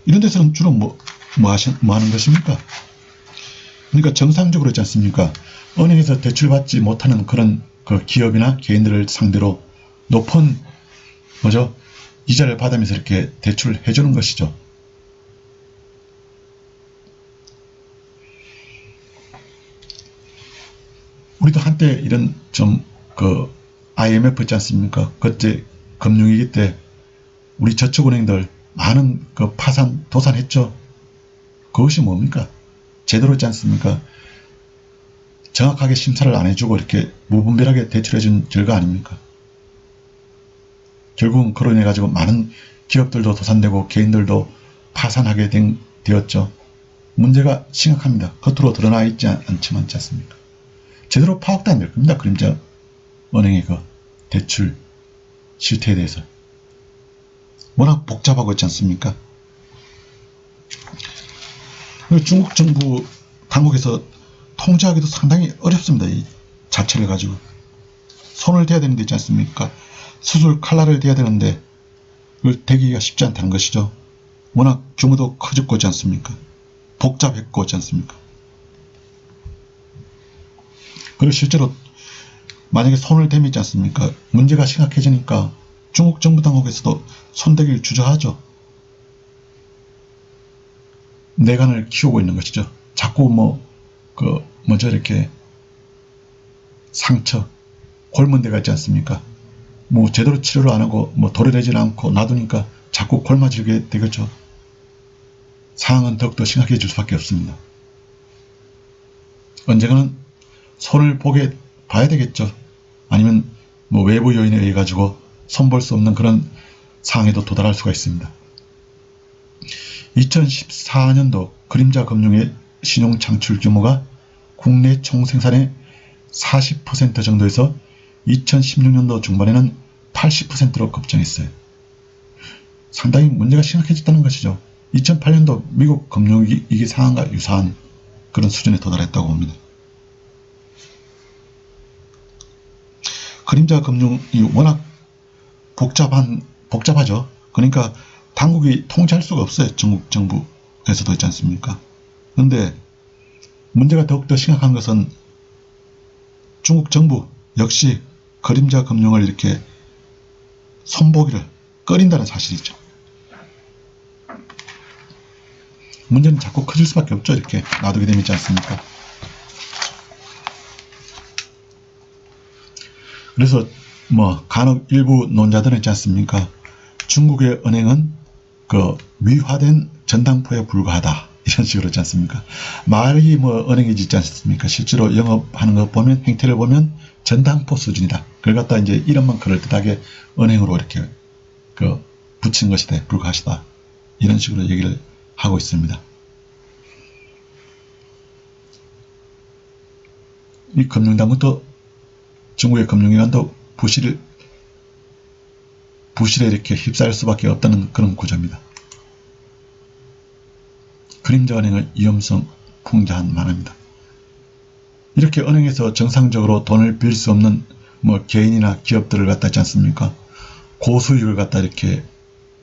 이런 데서는 주로 뭐 하는 것입니까? 그러니까 정상적으로 있지 않습니까? 은행에서 대출받지 못하는 그런 그 기업이나 개인들을 상대로 높은 뭐죠? 이자를 받으면서 이렇게 대출을 해주는 것이죠. 우리도 한때 이런 좀 그 IMF 있지 않습니까? 그때 금융위기 때 우리 저축은행들 많은 그 파산 도산했죠. 그것이 뭡니까? 제대로 있지 않습니까? 정확하게 심사를 안 해주고 이렇게 무분별하게 대출해준 결과 아닙니까? 결국은 그로 인해 가지고 많은 기업들도 도산되고 개인들도 파산하게 되었죠. 문제가 심각합니다. 겉으로 드러나 있지 않지만 있지 않습니까? 제대로 파악도 안 될 겁니다. 그림자 은행의 그 대출 실태에 대해서. 워낙 복잡하고 있지 않습니까? 중국 정부 당국에서 통제하기도 상당히 어렵습니다. 이 자체를 가지고. 손을 대야 되는데 있지 않습니까? 수술 칼날을 대야 되는데 그걸 대기가 쉽지 않다는 것이죠. 워낙 규모도 커졌고 있지 않습니까? 복잡했고 있지 않습니까? 그리고 실제로 만약에 손을 대면 있지 않습니까? 문제가 심각해지니까 중국 정부 당국에서도 손대기를 주저하죠. 내관을 키우고 있는 것이죠. 자꾸 뭐죠 이렇게 상처, 골문 데가 있지 않습니까? 뭐 제대로 치료를 안 하고 뭐 도래되질 않고 놔두니까 자꾸 골마지게 되겠죠. 상황은 더욱더 심각해질 수밖에 없습니다. 언젠가는 손을 봐야 되겠죠. 아니면 뭐 외부 요인에 의해 가지고 손볼 수 없는 그런 상황에도 도달할 수가 있습니다. 2014년도 그림자 금융의 신용 창출 규모가 국내 총생산의 40% 정도에서 2016년도 중반에는 80%로 급증했어요. 상당히 문제가 심각해졌다는 것이죠. 2008년도 미국 금융위기 상황과 유사한 그런 수준에 도달했다고 봅니다. 그림자 금융이 워낙 복잡하죠. 그러니까 당국이 통제할 수가 없어요. 중국 정부에서도 있지 않습니까? 그런데 문제가 더욱더 심각한 것은 중국 정부 역시 그림자 금융을 이렇게 손보기를 꺼린다는 사실이죠. 문제는 자꾸 커질 수밖에 없죠. 이렇게 놔두게 되면 있지 않습니까? 그래서 뭐 간혹 일부 논자들은 있지 않습니까? 중국의 은행은 그 미화된 전당포에 불과하다 이런 식으로 있지 않습니까? 말이 뭐 은행이지 있지 않습니까? 실제로 영업하는 거 보면, 행태를 보면 전당포 수준이다. 그걸 갖다 이제 이름만 그럴듯하게 은행으로 이렇게 붙인 것이다, 불가하시다. 이런 식으로 얘기를 하고 있습니다. 이 금융당국도, 중국의 금융기관도 부실에 이렇게 휩싸일 수밖에 없다는 그런 구조입니다. 그림자 은행의 위험성 풍자한 만합니다. 이렇게 은행에서 정상적으로 돈을 빌 수 없는 뭐 개인이나 기업들을 갖다 있지 않습니까? 고수익을 갖다 이렇게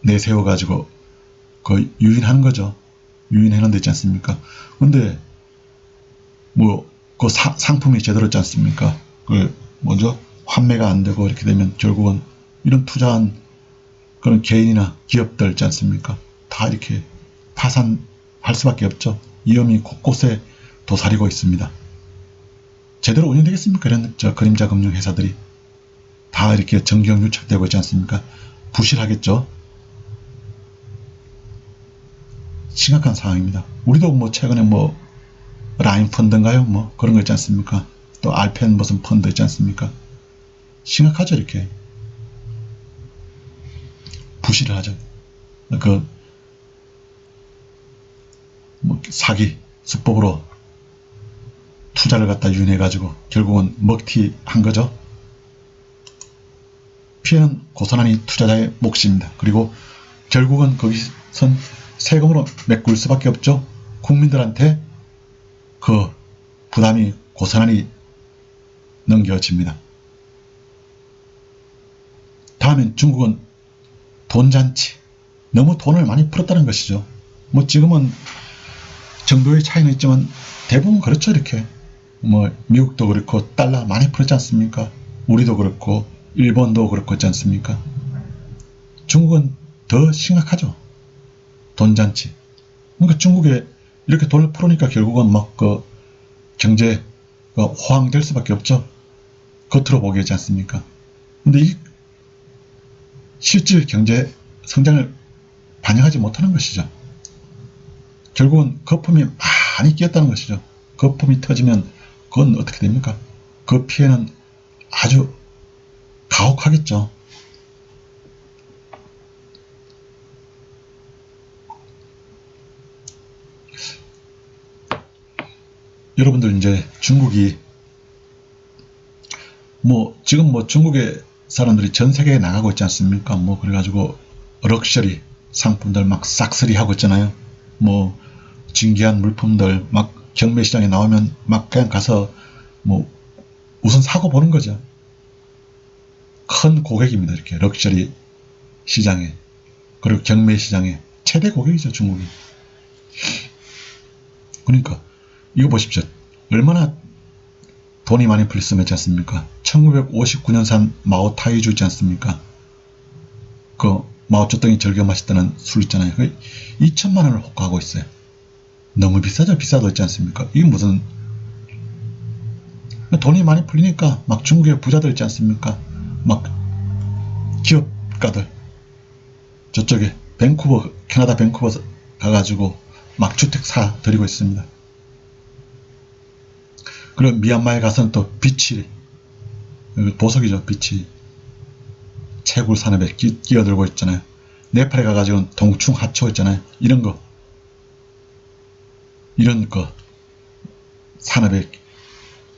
내세워 가지고 유인하는 거죠. 유인해놓은 데 있지 않습니까? 근데 뭐 그 상품이 제대로 있지 않습니까? 환매가 안 되고 이렇게 되면 결국은 이런 투자한 그런 개인이나 기업들 있지 않습니까? 다 이렇게 파산할 수밖에 없죠. 위험이 곳곳에 도사리고 있습니다. 제대로 운영되겠습니까? 이런 그림자 금융 회사들이 다 이렇게 정경 유착되고 있지 않습니까? 부실하겠죠. 심각한 상황입니다. 우리도 뭐 최근에 뭐 라인 펀드인가요? 뭐 그런 거 있지 않습니까? 또 알펜 무슨 펀드 있지 않습니까? 심각하죠. 이렇게 부실을 하죠. 뭐 사기 수법으로 투자를 갖다 유인해 가지고 결국은 먹튀한 거죠. 피해는 고스란히 투자자의 몫입니다. 그리고 결국은 거기선 세금으로 메꿀 수밖에 없죠. 국민들한테 그 부담이 고스란히 넘겨집니다. 다음엔 중국은 돈잔치, 너무 돈을 많이 풀었다는 것이죠. 뭐 지금은 정도의 차이는 있지만 대부분 그렇죠. 이렇게 뭐 미국도 그렇고 달러 많이 풀었지 않습니까? 우리도 그렇고 일본도 그렇고 있지 않습니까? 중국은 더 심각하죠. 돈잔치. 그러니까 중국에 이렇게 돈을 풀으니까 결국은 막 경제가 호황될 수밖에 없죠. 겉으로 보게 하지 않습니까? 근데 이 실질 경제 성장을 반영하지 못하는 것이죠. 결국은 거품이 많이 끼었다는 것이죠. 거품이 터지면 그건 어떻게 됩니까? 그 피해는 아주 가혹하겠죠. 여러분들 이제 중국이 지금 중국의 사람들이 전 세계에 나가고 있지 않습니까? 그래가지고 럭셔리 상품들 막 싹쓸이 하고 있잖아요. 진귀한 물품들 막 경매 시장에 나오면 막 그냥 가서 우선 사고 보는 거죠. 큰 고객입니다. 이렇게 럭셔리 시장에, 그리고 경매 시장에 최대 고객이죠, 중국이. 그러니까 이거 보십시오. 얼마나 돈이 많이 풀렸으면 있지 않습니까? 1959년산 마오타이주 있지 않습니까? 그 마오쩌둥이 즐겨 마셨다는 술 있잖아요. 2천만 원을 호가하고 있어요. 너무 비싸죠. 비싸도 있지 않습니까? 이게 무슨 돈이 많이 풀리니까 막 중국의 부자들 있지 않습니까? 막 기업가들 저쪽에 밴쿠버, 캐나다 밴쿠버 가가지고 막 주택 사 들이고 있습니다. 그리고 미얀마에 가서는 또 비치, 보석이죠. 비치 채굴 산업에 끼어들고 있잖아요. 네팔에 가가지고는 동충 하초 있잖아요. 이런 거 산업에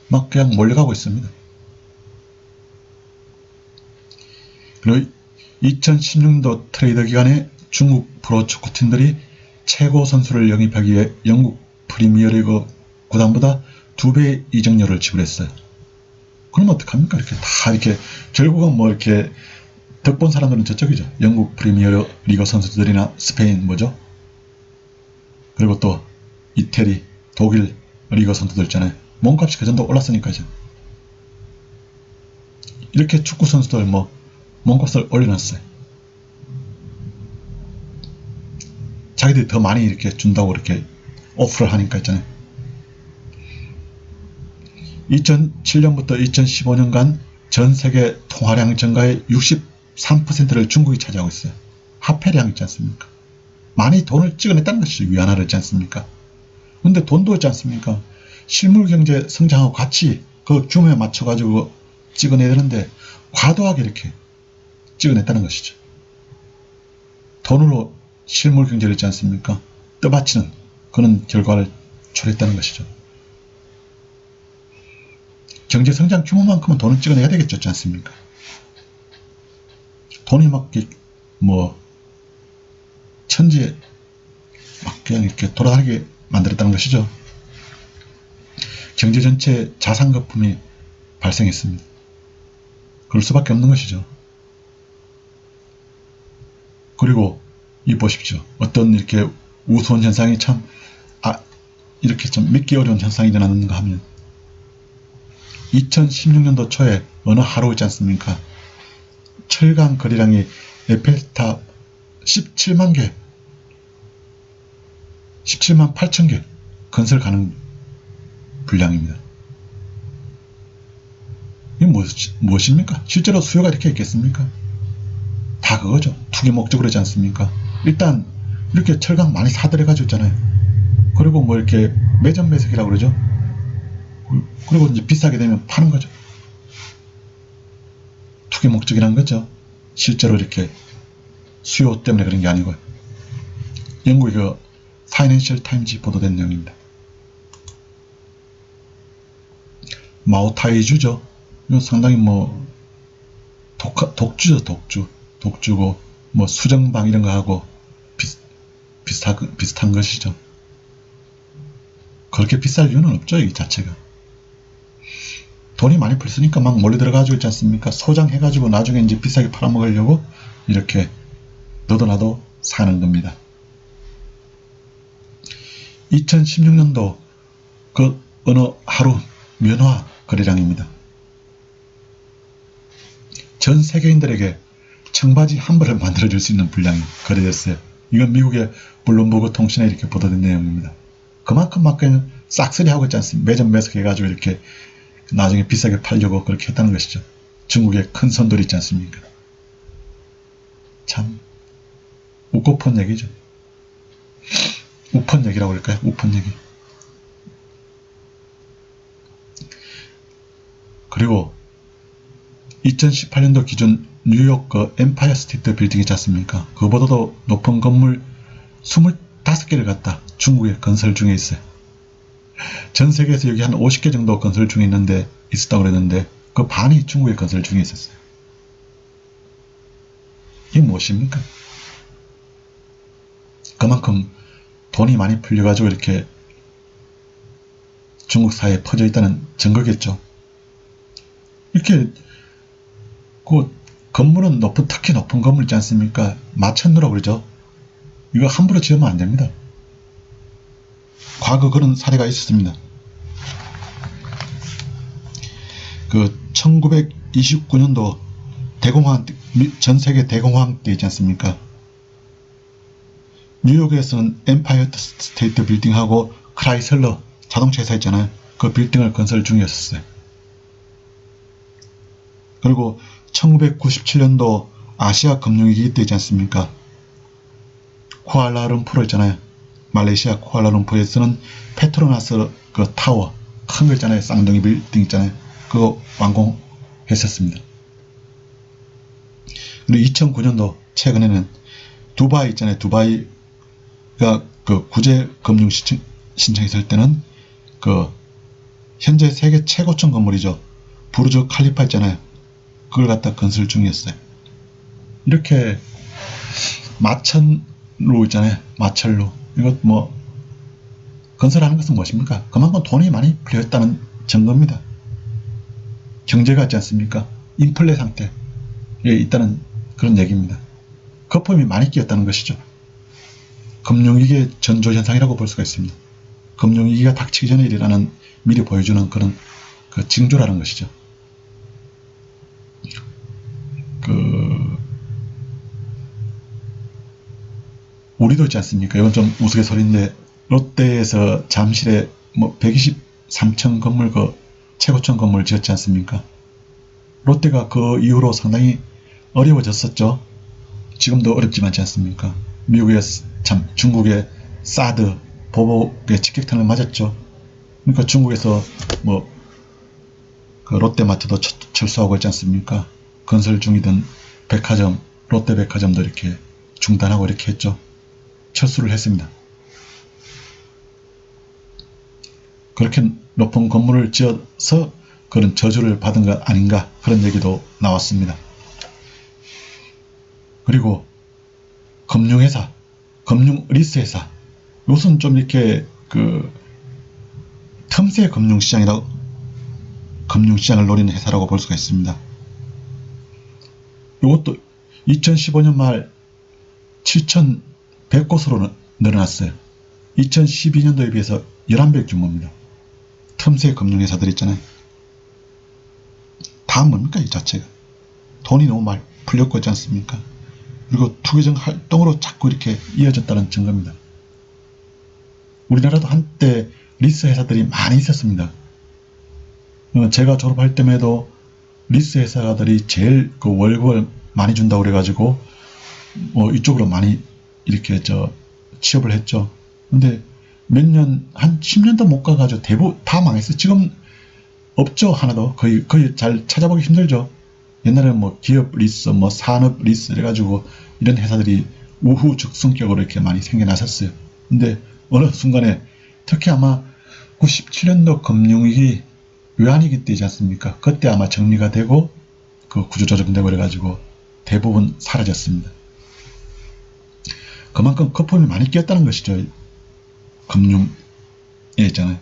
막 그냥 몰려가고 있습니다. 그리고 2016년도 트레이더 기간에 중국 프로축구팀들이 최고 선수를 영입하기 위해 영국 프리미어리그 구단보다 2배의 이적료를 지불했어요. 그럼 어떡합니까? 이렇게 다 이렇게 결국은 이렇게 덕본 사람들은 저쪽이죠. 영국 프리미어리그 선수들이나 스페인 그리고 또 이태리, 독일 리그 선수들 있잖아요. 몸값이 그 정도 올랐으니까요. 이렇게 축구 선수들 몸값을 올려놨어요. 자기들이 더 많이 이렇게 준다고 이렇게 오프를 하니까 있잖아요. 2007년부터 2015년간 전 세계 통화량 증가의 63%를 중국이 차지하고 있어요. 화폐량 있지 않습니까? 많이 돈을 찍어냈다는 것이죠. 위안화를 있지 않습니까? 근데 돈도 있지 않습니까? 실물 경제 성장하고 같이 그 규모에 맞춰가지고 찍어내야 되는데 과도하게 이렇게 찍어냈다는 것이죠. 돈으로 실물 경제를 있지 않습니까? 떠받치는 그런 결과를 초래했다는 것이죠. 경제 성장 규모만큼은 돈을 찍어내야 되겠지 않습니까? 돈이 막 뭐 천지에 막 그냥 이렇게 돌아다니게 만들었다는 것이죠. 경제 전체에 자산 거품이 발생했습니다. 그럴 수밖에 없는 것이죠. 그리고 이 보십시오. 어떤 이렇게 우스운 현상이 참 이렇게 좀 믿기 어려운 현상이 일어났는가 하면 2016년도 초에 어느 하루 있지 않습니까? 철강 거래량이 에펠탑 17만 개, 17만 8천 개 건설 가능 분량입니다. 이게 무엇입니까? 실제로 수요가 이렇게 있겠습니까? 다 그거죠. 투기 목적으로 하지 않습니까? 일단 이렇게 철강 많이 사들여가지고 있잖아요. 그리고 뭐 이렇게 매점 매석이라고 그러죠. 그리고 이제 비싸게 되면 파는 거죠. 투기 목적이라는 거죠. 실제로 이렇게 수요 때문에 그런 게 아니고요. 영국의 그 파이낸셜 타임즈 보도된 내용입니다. 마오타이주죠. 이거 상당히 뭐 독주죠. 독주고 뭐 수정방 이런 거 하고 비슷한 것이죠. 그렇게 비쌀 이유는 없죠. 이 자체가. 돈이 많이 풀렸으니까 막 몰려 들어가지고 있지 않습니까? 소장해가지고 나중에 이제 비싸게 팔아먹으려고 이렇게 너도 나도 사는 겁니다. 2016년도 그 어느 하루 면화 거래량입니다. 전 세계인들에게 청바지 한 벌을 만들어줄 수 있는 분량이 거래됐어요. 이건 미국의 블룸버그 통신에 이렇게 보도된 내용입니다. 그만큼 막 그냥 싹쓸이 하고 있지 않습니까? 매점 매석해가지고 이렇게 나중에 비싸게 팔려고 그렇게 했다는 것이죠. 중국의 큰 손들이 있지 않습니까? 참 웃고픈 얘기죠. 우픈 얘기라고 할까요? 우픈 얘기. 그리고 2018년도 기준 뉴욕 그 엠파이어 스테이트 빌딩 있지 않습니까? 그보다도 높은 건물 25개를 갖다 중국에 건설 중에 있어요. 전 세계에서 여기 한 50개 정도 건설 중에 있었다고 그랬는데 그 반이 중국에 건설 중에 있었어요. 이게 무엇입니까? 그만큼 돈이 많이 풀려가지고 이렇게 중국 사회에 퍼져 있다는 증거겠죠. 이렇게 그 건물은 특히 높은 건물 있지 않습니까? 마천루라고 그러죠. 이거 함부로 지으면 안 됩니다. 과거 그런 사례가 있었습니다. 그 1929년도 대공황, 전 세계 대공황 때 있지 않습니까? 뉴욕에서는 엠파이어 스테이트 빌딩하고 크라이슬러 자동차 회사 있잖아요. 그 빌딩을 건설 중이었어요. 그리고 1997년도 아시아 금융위기 때 있지 않습니까? 쿠알라룸푸르 있잖아요. 말레이시아 쿠알라룸푸르에서는 페트로나스 그 타워 큰 거 있잖아요. 쌍둥이 빌딩 있잖아요. 그거 완공했었습니다. 그리고 2009년도 최근에는 두바이 있잖아요. 두바이가 그 구제 금융 신청했을 때는 그 현재 세계 최고층 건물이죠. 부르즈 칼리파 있잖아요. 그걸 갖다 건설 중이었어요. 이렇게 마천루 있잖아요. 마천루. 이것 뭐 건설하는 것은 무엇입니까? 그만큼 돈이 많이 풀려있다는 증거입니다. 경제가 있지 않습니까? 인플레 상태에 있다는 그런 얘기입니다. 거품이 많이 끼었다는 것이죠. 금융위기의 전조현상이라고 볼 수가 있습니다. 금융위기가 닥치기 전에 일어나는 미리 보여주는 그런 그 징조라는 것이죠. 우리도 있지 않습니까? 이건 좀 우스갯소리인데 롯데에서 잠실에 뭐 123층 건물 그 최고층 건물 지었지 않습니까? 롯데가 그 이후로 상당히 어려워졌었죠. 지금도 어렵지 않지 않습니까? 미국의 중국의 사드 보복에 직격탄을 맞았죠. 그러니까 중국에서 뭐 그 롯데마트도 철수하고 있지 않습니까? 건설 중이던 백화점, 롯데백화점도 이렇게 중단하고 이렇게 했죠. 철수를 했습니다. 그렇게 높은 건물을 지어서 그런 저주를 받은 것 아닌가, 그런 얘기도 나왔습니다. 그리고 금융회사, 금융리스회사, 이것은 좀 이렇게 그 틈새 금융시장을 노리는 회사라고 볼 수가 있습니다. 이것도 2015년 말 7,100곳으로 늘어났어요. 2012년도에 비해서 11배 규모입니다. 틈새 금융회사들 있잖아요. 다 뭡니까 이 자체가. 돈이 너무 많이 풀렸고 있지 않습니까? 그리고 투기적 활동으로 자꾸 이렇게 이어졌다는 증거입니다. 우리나라도 한때 리스 회사들이 많이 있었습니다. 제가 졸업할 때에도 리스 회사들이 제일 그 월급을 많이 준다고 그래가지고 뭐 이쪽으로 많이 이렇게 취업을 했죠. 근데 몇 년, 한 10년도 못 가가지고 대부분 다 망했어요. 지금 없죠. 하나도. 거의 잘 찾아보기 힘들죠. 옛날에는 뭐 기업 리스, 뭐 산업 리스 이래가지고 이런 회사들이 우후죽순격으로 이렇게 많이 생겨났었어요. 근데 어느 순간에 특히 아마 97년도 금융위기 외환위기 때이지 않습니까? 그때 아마 정리가 되고 그 구조조정되고 그래가지고 대부분 사라졌습니다. 그만큼 거품이 많이 끼었다는 것이죠. 금융에 있잖아요.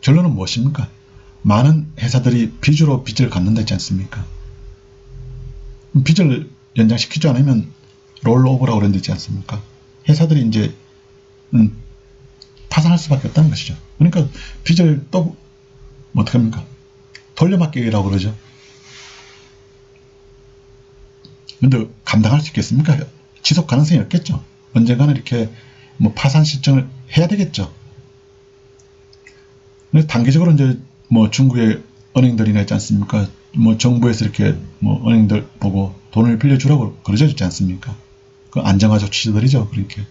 결론은 무엇입니까? 많은 회사들이 빚으로 빚을 갚는다 했지 않습니까? 빚을 연장시키지 않으면 롤오버라고 그런 데 있지 않습니까? 회사들이 이제 파산할 수밖에 없다는 것이죠. 그러니까 빚을 또 어떡합니까? 돌려막기라고 그러죠. 근데 감당할 수 있겠습니까? 지속 가능성이 없겠죠. 언젠가는 이렇게 뭐 파산 신청을 해야 되겠죠. 근데 단기적으로 이제 뭐 중국의 은행들이나 있지 않습니까? 뭐 정부에서 이렇게 뭐 은행들 보고 돈을 빌려주라고 그러지 않습니까? 그 안정화 조치들이죠. 그렇게.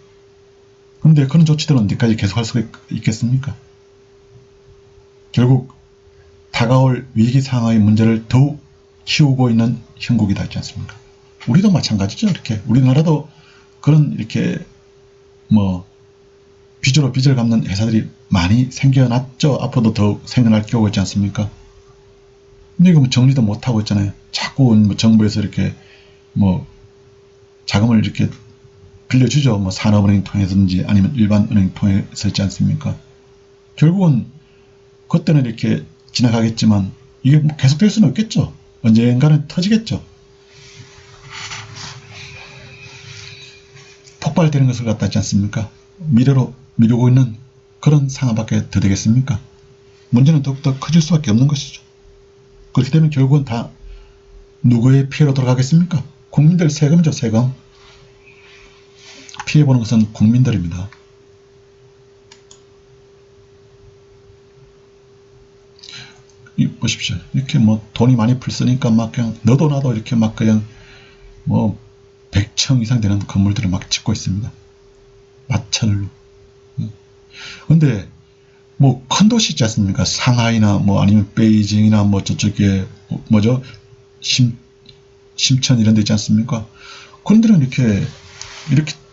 근데 그런 조치들은 언제까지 계속할 수가 있겠습니까? 결국 다가올 위기 상황의 문제를 더욱 키우고 있는 형국이다 있지 않습니까? 우리도 마찬가지죠. 이렇게 우리나라도 그런 이렇게 뭐 빚으로 빚을 갚는 회사들이 많이 생겨났죠. 앞으로도 더욱 생겨날 경우가 있지 않습니까? 근데 이거 뭐 정리도 못하고 있잖아요. 자꾸 뭐 정부에서 이렇게 뭐 자금을 이렇게 빌려주죠. 뭐 산업은행 통해서든지 아니면 일반 은행 통해서 있지 않습니까? 결국은 그때는 이렇게 지나가겠지만 이게 뭐 계속될 수는 없겠죠. 언젠가는 터지겠죠. 폭발되는 것을 갖다 있지 않습니까? 미래로 미루고 있는 그런 상황밖에 더 되겠습니까? 문제는 더욱더 커질 수밖에 없는 것이죠. 그렇게 되면 결국은 다 누구의 피해로 돌아가겠습니까? 국민들 세금이죠. 세금. 피해보는 것은 국민들입니다. 보십시오. 이렇게 뭐 돈이 많이 풀쓰니까 막 그냥 너도 나도 이렇게 막 그냥 뭐 100층 이상 되는 건물들을 막 짓고 있습니다. 마찰로. 근데 뭐 큰 도시 있지 않습니까? 상하이나 뭐 아니면 베이징이나 뭐 저쪽에 뭐죠? 심천 이런 데 있지 않습니까? 그런 데는 이렇게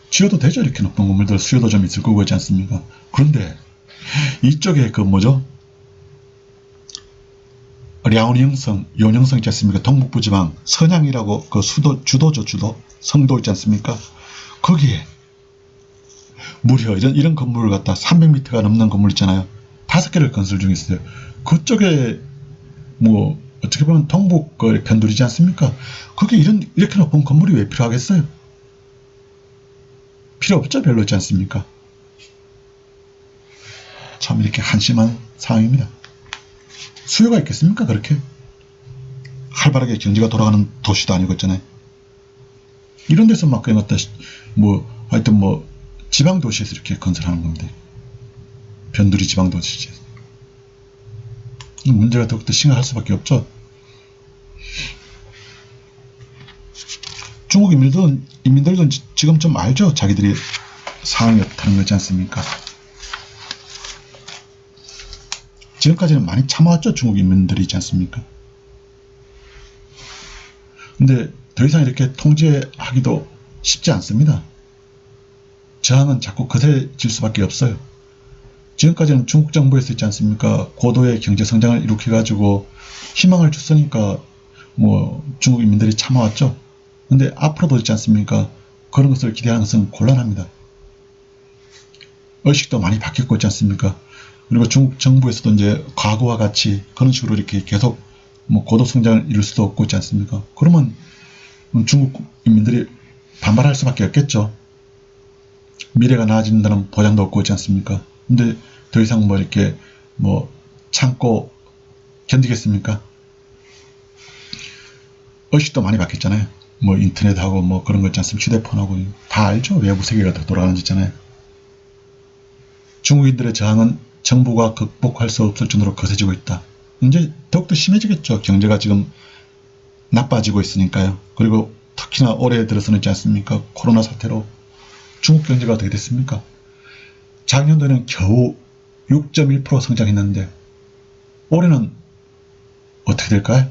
지어도 되죠. 이렇게 높은 건물들 수요도 좀 있을 거고 있지 않습니까? 그런데 이쪽에 그 뭐죠? 랴오닝성, 요녕성 있지 않습니까? 동북부 지방 선양이라고 그 주도죠. 성도 있지 않습니까? 거기에 무려 이런 건물을 갖다 300m가 넘는 건물 있잖아요. 5개를 건설 중에 있어요. 그쪽에 뭐 어떻게 보면 동북 편들이지 않습니까? 그게 이렇게 높은 건물이 왜 필요하겠어요? 필요 없죠. 별로 있지 않습니까? 참 이렇게 한심한 상황입니다. 수요가 있겠습니까? 그렇게 활발하게 경제가 돌아가는 도시도 아니고 있잖아요. 이런 데서 막 그냥 갖다 뭐 하여튼 뭐 지방 도시에서 이렇게 건설하는 건데 변두리 지방 도시지. 문제가 더욱더 심각할 수밖에 없죠. 중국 인민들은 지금 좀 알죠. 자기들이 상황이 없다는 거지 않습니까? 지금까지는 많이 참아왔죠. 중국 인민들이 있지 않습니까? 근데 더 이상 이렇게 통제하기도 쉽지 않습니다. 저항은 자꾸 거세질 수밖에 없어요. 지금까지는 중국 정부에서 있지 않습니까? 고도의 경제 성장을 일으켜가지고 희망을 줬으니까 뭐 중국 인민들이 참아왔죠. 근데 앞으로도 있지 않습니까? 그런 것을 기대하는 것은 곤란합니다. 의식도 많이 바뀌었고 있지 않습니까? 그리고 중국 정부에서도 이제 과거와 같이 그런 식으로 이렇게 계속 뭐 고도 성장을 이룰 수도 없고 있지 않습니까? 그러면 중국 인민들이 반발할 수밖에 없겠죠. 미래가 나아진다는 보장도 없고 있지 않습니까? 근데 더 이상 뭐 이렇게 뭐 참고 견디겠습니까? 의식도 많이 바뀌었잖아요. 뭐 인터넷하고 뭐 그런 거 있지 않습니까? 휴대폰하고 다 알죠. 외부 세계가 더 돌아가는지 있잖아요. 중국인들의 저항은 정부가 극복할 수 없을 정도로 거세지고 있다. 이제 더욱더 심해지겠죠. 경제가 지금 나빠지고 있으니까요. 그리고 특히나 올해 들어서는 있지 않습니까? 코로나 사태로 중국 경제가 어떻게 됐습니까? 작년도에는 겨우 6.1% 성장했는데 올해는 어떻게 될까요?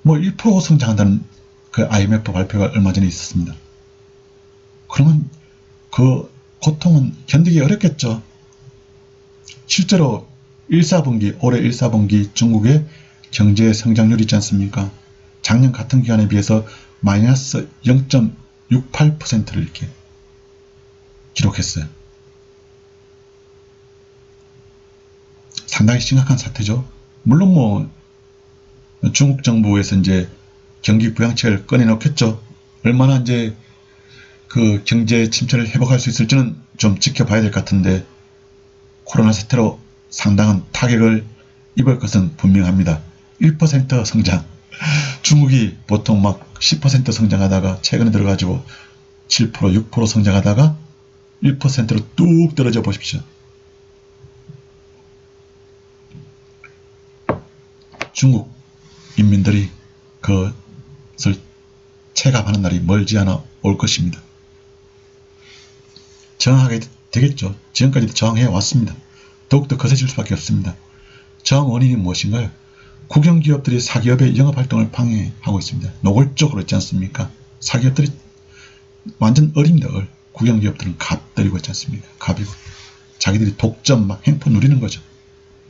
뭐 1% 성장한다는 그 IMF 발표가 얼마 전에 있었습니다. 그러면 그 고통은 견디기 어렵겠죠. 실제로 1사분기, 올해 1사분기 중국의 경제 성장률이 있지 않습니까? 작년 같은 기간에 비해서 마이너스 0.68%를 이렇게 기록했어요. 상당히 심각한 사태죠. 물론 뭐 중국 정부에서 이제 경기 부양책을 꺼내놓겠죠. 얼마나 이제 그 경제 침체를 회복할 수 있을지는 좀 지켜봐야 될 것 같은데 코로나 사태로 상당한 타격을 입을 것은 분명합니다. 1% 성장. 중국이 보통 막 10% 성장하다가 최근에 들어가지고 7%, 6% 성장하다가 1%로 뚝 떨어져 보십시오. 중국 인민들이 그것을 체감하는 날이 멀지 않아 올 것입니다. 저항하게 되겠죠. 지금까지도 저항해 왔습니다. 더욱더 거세질 수밖에 없습니다. 저항 원인이 무엇인가요? 국영기업들이 사기업의 영업활동을 방해하고 있습니다. 노골적으로 있지 않습니까? 사기업들이 완전 을입니다. 을. 국영기업들은 갑들이고 있지 않습니까? 갑이고 자기들이 독점 막 행포 누리는 거죠.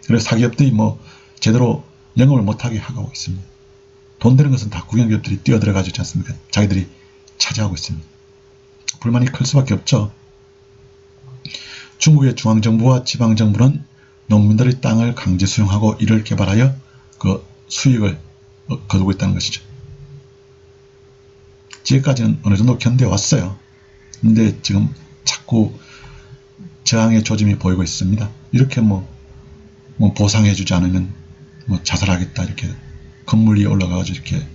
그래서 사기업들이 뭐 제대로 영업을 못하게 하고 있습니다. 돈 되는 것은 다 국영기업들이 뛰어들어가지 있지 않습니까? 자기들이 차지하고 있습니다. 불만이 클 수밖에 없죠. 중국의 중앙정부와 지방정부는 농민들의 땅을 강제 수용하고 이를 개발하여 그 수익을 거두고 있다는 것이죠. 지금까지는 어느 정도 견뎌왔어요. 근데 지금 자꾸 저항의 조짐이 보이고 있습니다. 이렇게 뭐 보상해주지 않으면 뭐 자살하겠다 이렇게 건물 위에 올라가가지고 이렇게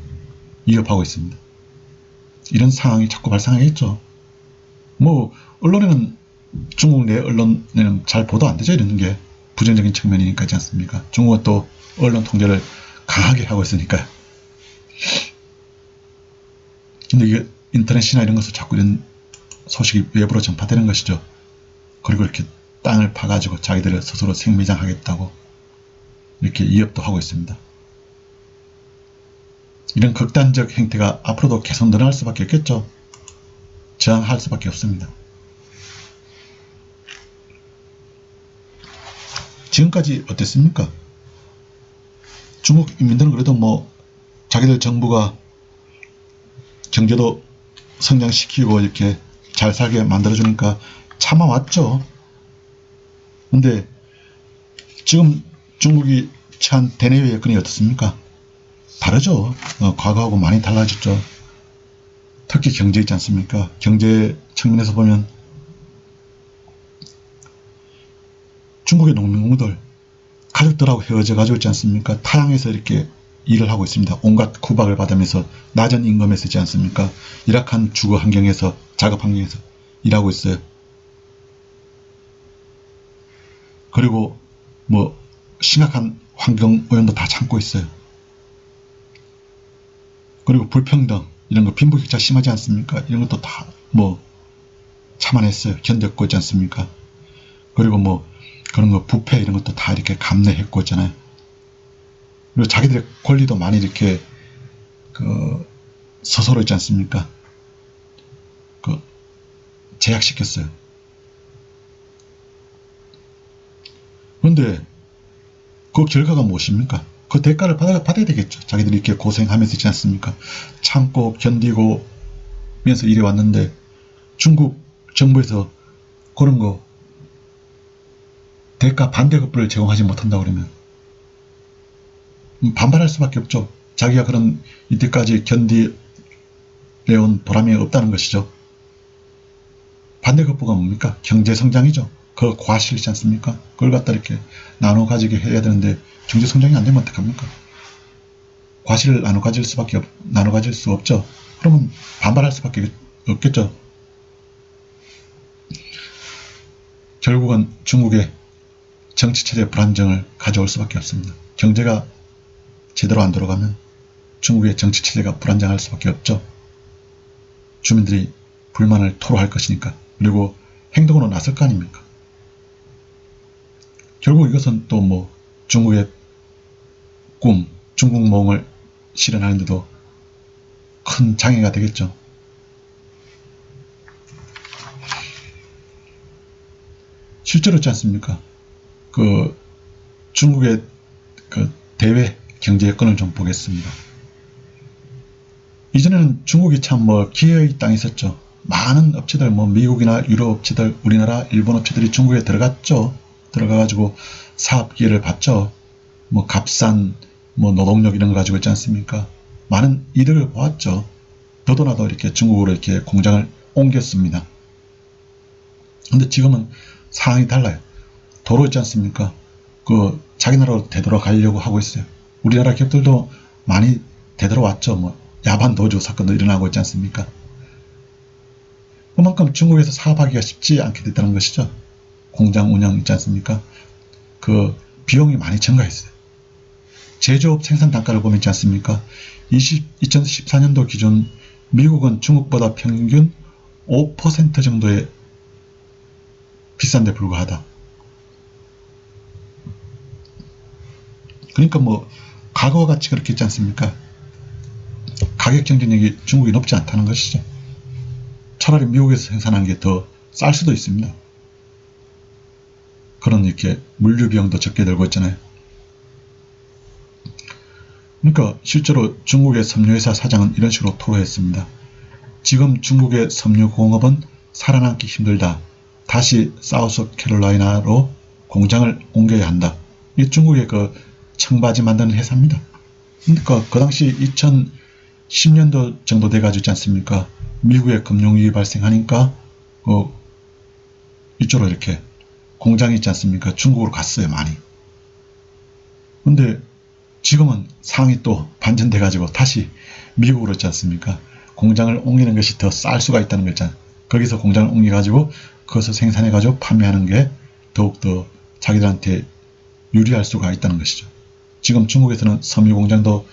위협하고 있습니다. 이런 상황이 자꾸 발생하겠죠. 뭐 언론에는 중국 내 언론에는 잘 보도 안 되죠. 이런 게 부정적인 측면이니까 있지 않습니까? 중국은 또 언론 통제를 강하게 하고 있으니까요. 근데 이게 인터넷이나 이런 것을 자꾸 이런 소식이 외부로 전파되는 것이죠. 그리고 이렇게 땅을 파가지고 자기들을 스스로 생매장하겠다고 이렇게 위협도 하고 있습니다. 이런 극단적 행태가 앞으로도 계속 늘어날 수밖에 없겠죠. 저항할 수밖에 없습니다. 지금까지 어땠습니까? 중국 인민들은 그래도 뭐 자기들 정부가 경제도 성장시키고 이렇게 잘 살게 만들어주니까 참아왔죠. 근데 지금 중국이 처한 대내외 여건이 어떻습니까? 다르죠. 과거하고 많이 달라졌죠. 특히 경제 있지 않습니까? 경제 측면에서 보면 중국의 농민공들 가족들하고 헤어져 가지고 있지 않습니까? 타향에서 이렇게 일을 하고 있습니다. 온갖 구박을 받으면서 낮은 임금에서 있지 않습니까? 열악한 주거 환경에서 작업 환경에서 일하고 있어요. 그리고 뭐 심각한 환경 오염도 다 참고 있어요. 그리고 불평등 이런 거 빈부격차 심하지 않습니까? 이런 것도 다 뭐 참아냈어요. 견뎠고 있지 않습니까? 그리고 뭐 그런 거 부패 이런 것도 다 이렇게 감내했고 있잖아요. 그리고 자기들의 권리도 많이 이렇게 스스로 있지 않습니까? 제약시켰어요. 그런데 그 결과가 무엇입니까? 그 대가를 받아야 되겠죠. 자기들이 이렇게 고생하면서 있지 않습니까? 참고 견디고 면서 이래 왔는데 중국 정부에서 그런 거 대가 반대급부를 제공하지 못한다 그러면 반발할 수밖에 없죠. 자기가 그런 이때까지 견디려온 보람이 없다는 것이죠. 반대급부가 뭡니까? 경제성장이죠. 그 과실이지 않습니까? 그걸 갖다 이렇게 나눠 가지게 해야 되는데 경제성장이 안 되면 어떡합니까? 과실을 나눠 가질 수 없죠. 그러면 반발할 수밖에 없겠죠. 결국은 중국의 정치체제 불안정을 가져올 수밖에 없습니다. 경제가 제대로 안 돌아가면 중국의 정치체제가 불안정할 수밖에 없죠. 주민들이 불만을 토로할 것이니까. 그리고 행동으로 나설 거 아닙니까? 결국 이것은 또 뭐 중국의 꿈, 중국몽을 실현하는데도 큰 장애가 되겠죠. 실제로 있지 않습니까? 중국의 대외 경제 여건을 좀 보겠습니다. 이전에는 중국이 참 기회의 땅이 있었죠. 많은 업체들, 미국이나 유럽 업체들, 우리나라, 일본 업체들이 중국에 들어갔죠. 들어가가지고 사업 기회를 봤죠. 값싼 노동력 이런 거 가지고 있지 않습니까? 많은 이득을 보았죠. 더도나도 이렇게 중국으로 이렇게 공장을 옮겼습니다. 근데 지금은 상황이 달라요. 도로 있지 않습니까? 자기 나라로 되돌아가려고 하고 있어요. 우리나라 기업들도 많이 되돌아왔죠. 야반 도주 사건도 일어나고 있지 않습니까? 그만큼 중국에서 사업하기가 쉽지 않게 됐다는 것이죠. 공장 운영 있지 않습니까? 비용이 많이 증가했어요. 제조업 생산 단가를 보면 있지 않습니까? 2014년도 기준 미국은 중국보다 평균 5% 정도의 비싼데 불과하다. 그러니까 과거와 같이 그렇게 있지 않습니까? 가격 경쟁력이 중국이 높지 않다는 것이죠. 차라리 미국에서 생산한 게 더 쌀 수도 있습니다. 그런 이렇게 물류 비용도 적게 들고 있잖아요. 그러니까 실제로 중국의 섬유회사 사장은 이런 식으로 토로했습니다. 지금 중국의 섬유공업은 살아남기 힘들다. 다시 사우스캐롤라이나로 공장을 옮겨야 한다. 이 중국의 청바지 만드는 회사입니다. 그러니까 그 당시 2010년도 정도 돼가지고 있지 않습니까? 미국의 금융위기 발생하니까 이쪽으로 이렇게 공장이 있지 않습니까? 중국으로 갔어요, 많이. 근데 지금은 상황이 또 반전돼가지고 다시 미국으로 있지 않습니까? 공장을 옮기는 것이 더 쌀 수가 있다는 거 있잖아요. 거기서 공장을 옮겨가지고 그것을 생산해가지고 판매하는 게 더욱더 자기들한테 유리할 수가 있다는 것이죠. 지금 중국에서는 섬유 공장도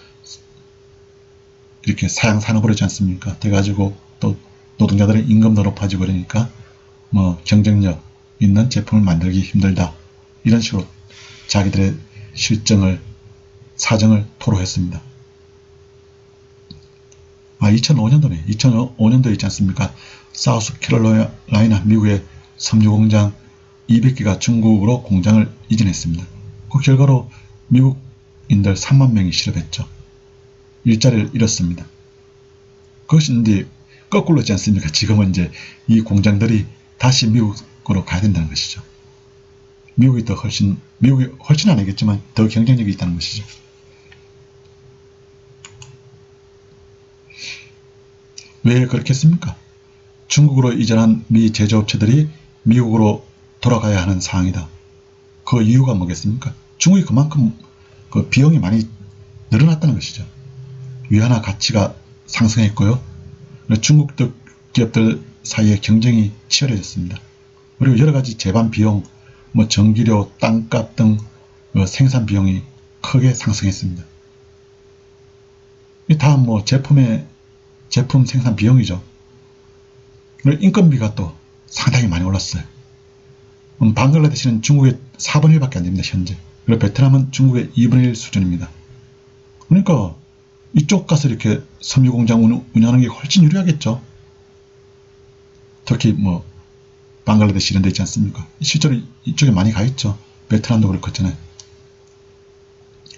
이렇게 사양 산업으로 있지 않습니까? 돼가지고 또 노동자들의 임금도 높아지고 그러니까 경쟁력 있는 제품을 만들기 힘들다. 이런 식으로 자기들의 사정을 토로했습니다. 2005년도네. 2005년도에 있지 않습니까? 사우스캐롤라이나 미국의 섬유공장 200개가 중국으로 공장을 이전했습니다. 그 결과로 미국인들 3만 명이 실업했죠. 일자리를 잃었습니다. 그것이 이제 거꾸로 있지 않습니까? 지금은 이제 이 공장들이 다시 미국으로 가야 된다는 것이죠. 미국이 훨씬 아니겠지만 더 경쟁력이 있다는 것이죠. 왜 그렇겠습니까? 중국으로 이전한 미 제조업체들이 미국으로 돌아가야 하는 상황이다. 그 이유가 뭐겠습니까? 중국이 그만큼 비용이 많이 늘어났다는 것이죠. 위안화 가치가 상승했고요. 중국 기업들 사이에 경쟁이 치열해졌습니다. 그리고 여러 가지 제반 비용, 전기료, 땅값 등 생산 비용이 크게 상승했습니다. 이 다 제품 생산 비용이죠. 그리고 인건비가 또 상당히 많이 올랐어요. 방글라데시는 중국의 4분의 1밖에 안 됩니다, 현재. 그리고 베트남은 중국의 2분의 1 수준입니다. 그러니까 이쪽 가서 이렇게 섬유공장 운영하는 게 훨씬 유리하겠죠. 특히 뭐 방글라데시 이런 데 있지 않습니까? 실제로 이쪽에 많이 가 있죠. 베트남도 그렇고 있잖아요.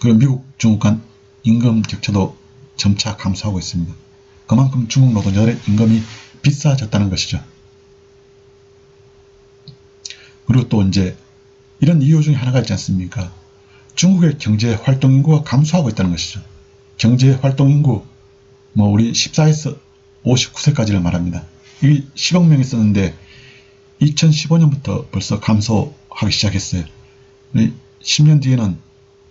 그리고 미국, 중국 간 임금 격차도 점차 감소하고 있습니다. 그만큼 중국 노동자들의 임금이 비싸졌다는 것이죠. 그리고 또 이제 이런 이유 중에 하나가 있지 않습니까? 중국의 경제 활동 인구가 감소하고 있다는 것이죠. 경제 활동 인구, 뭐 우리 14에서 59세까지를 말합니다. 이게 10억 명이 있었는데 2015년부터 벌써 감소하기 시작했어요. 10년 뒤에는,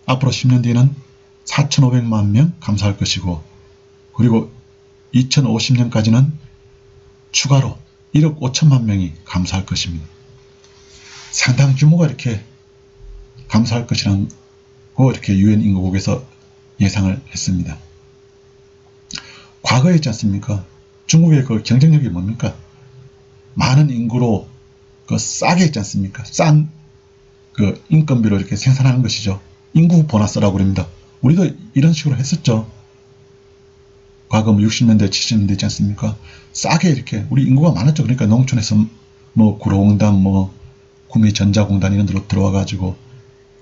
앞으로 10년 뒤에는 4,500만 명 감소할 것이고, 그리고 2050년까지는 추가로 1억 5천만 명이 감소할 것입니다. 상당 규모가 이렇게 감소할 것이라고 이렇게 유엔 인구국에서 예상을 했습니다. 과거에 있지 않습니까? 중국의 그 경쟁력이 뭡니까? 많은 인구로 그 싸게 있지 않습니까? 싼 그 인건비로 이렇게 생산하는 것이죠. 인구 보너스라고 그럽니다. 우리도 이런 식으로 했었죠. 과거 60년대, 70년대 있지 않습니까? 싸게 이렇게 우리 인구가 많았죠. 그러니까 농촌에서 뭐 구로공단, 뭐 구미전자공단 이런 데로 들어와 가지고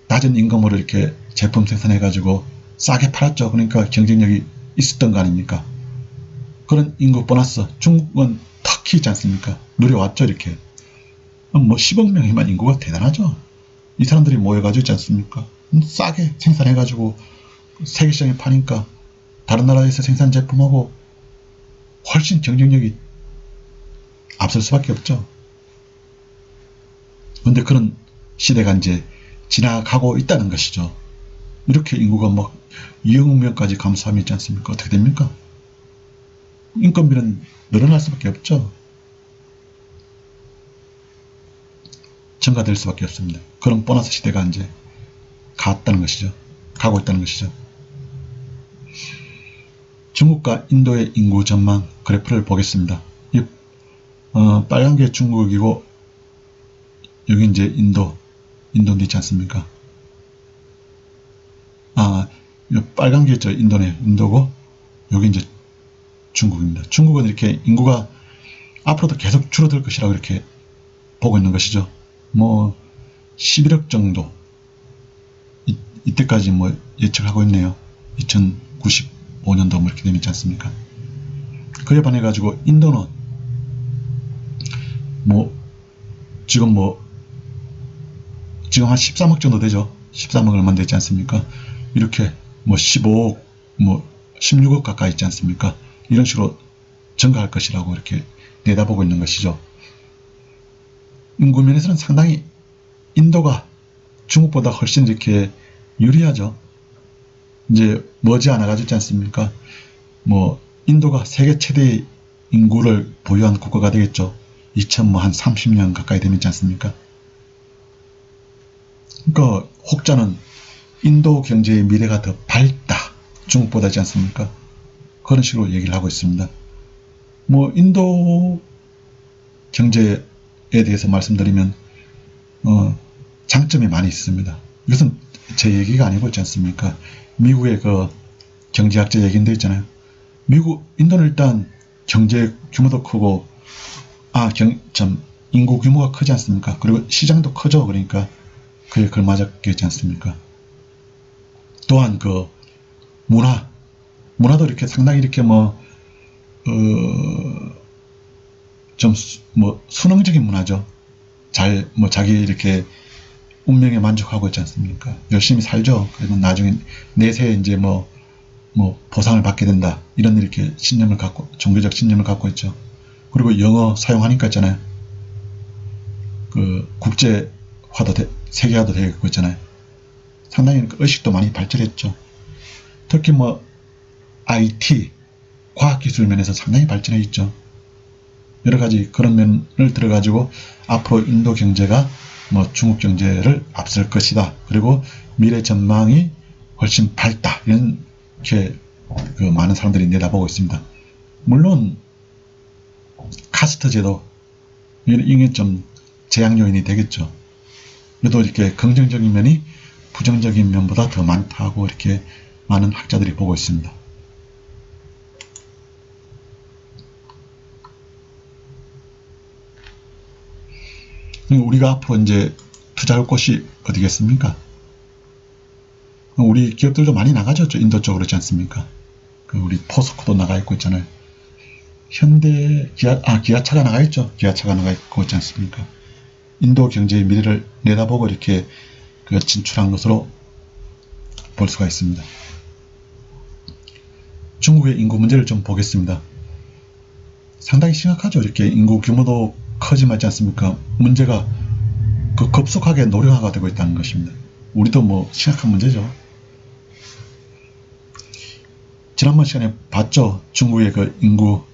낮은 임금으로 이렇게 제품 생산해 가지고 싸게 팔았죠. 그러니까 경쟁력이 있었던 거 아닙니까? 그런 인구 보너스 중국은 특히 있지 않습니까? 누려왔죠. 이렇게 뭐 10억 명이면 인구가 대단하죠. 이 사람들이 모여가지고 있지 않습니까? 싸게 생산해 가지고 세계 시장에 파니까 다른 나라에서 생산 제품하고 훨씬 경쟁력이 앞설 수밖에 없죠. 그런데 그런 시대가 이제 지나가고 있다는 것이죠. 이렇게 인구가 막 2억 명까지 감소하면 있지 않습니까? 어떻게 됩니까? 인건비는 늘어날 수밖에 없죠. 증가될 수밖에 없습니다. 그런 보너스 시대가 이제 갔다는 것이죠. 가고 있다는 것이죠. 중국과 인도의 인구 전망 그래프를 보겠습니다. 이 빨간 게 중국이고 여기 이제 인도인데 있지 않습니까? 빨간 게 있죠. 인도고 여기 이제 중국입니다. 중국은 이렇게 인구가 앞으로도 계속 줄어들 것이라고 이렇게 보고 있는 것이죠. 뭐 11억 정도 이때까지 뭐 예측하고 있네요. 2095년도 뭐 이렇게 되지 않습니까? 그에 반해 가지고 인도는 지금 한 13억 정도 되죠. 13억 얼마 되지 않습니까? 이렇게 15억 16억 가까이 있지 않습니까? 이런 식으로 증가할 것이라고 이렇게 내다보고 있는 것이죠. 인구 면에서는 상당히 인도가 중국보다 훨씬 이렇게 유리하죠. 이제 머지않아 가지지 않습니까? 인도가 세계 최대의 인구를 보유한 국가가 되겠죠. 한 30년 가까이 되면 있지 않습니까? 그러니까 혹자는 인도 경제의 미래가 더 밝다. 중국보다지 않습니까? 그런 식으로 얘기를 하고 있습니다. 인도 경제에 대해서 말씀드리면 장점이 많이 있습니다. 이것은 제 얘기가 아니고 있지 않습니까? 미국의 그 경제학자 얘기인데 있잖아요. 인도는 일단 경제 규모도 크고 인구 규모가 크지 않습니까? 그리고 시장도 크죠. 그러니까 그에 걸맞았겠지 않습니까? 또한 그 문화도 이렇게 상당히 이렇게 수능적인 문화죠. 자기 이렇게 운명에 만족하고 있지 않습니까? 열심히 살죠. 그러면 나중에 내세에 이제 보상을 받게 된다. 이런 이렇게 종교적 신념을 갖고 있죠. 그리고 영어 사용하니까 있잖아요. 그 국제화도 세계화도 되고 있잖아요. 상당히 의식도 많이 발전했죠. 특히 IT, 과학기술 면에서 상당히 발전해 있죠. 여러 가지 그런 면을 들어가지고 앞으로 인도 경제가 중국 경제를 앞설 것이다. 그리고 미래 전망이 훨씬 밝다. 이렇게 많은 사람들이 내다보고 있습니다. 물론 카스트 제도 이게 좀 제약 요인이 되겠죠. 그래도 이렇게 긍정적인 면이 부정적인 면보다 더 많다고 이렇게 많은 학자들이 보고 있습니다. 우리가 앞으로 이제 투자할 곳이 어디겠습니까? 우리 기업들도 많이 나가죠. 인도 쪽으로 그렇지 않습니까? 우리 포스코도 나가 있고 있잖아요. 현대, 기아차가 나가 있죠. 기아차가 나가 있고 있지 않습니까? 인도 경제의 미래를 내다보고 이렇게 진출한 것으로 볼 수가 있습니다. 중국의 인구 문제를 좀 보겠습니다. 상당히 심각하죠. 이렇게 인구 규모도 커지지 않지 않습니까? 문제가 급속하게 노령화가 되고 있다는 것입니다. 우리도 뭐 심각한 문제죠. 지난번 시간에 봤죠. 중국의 인구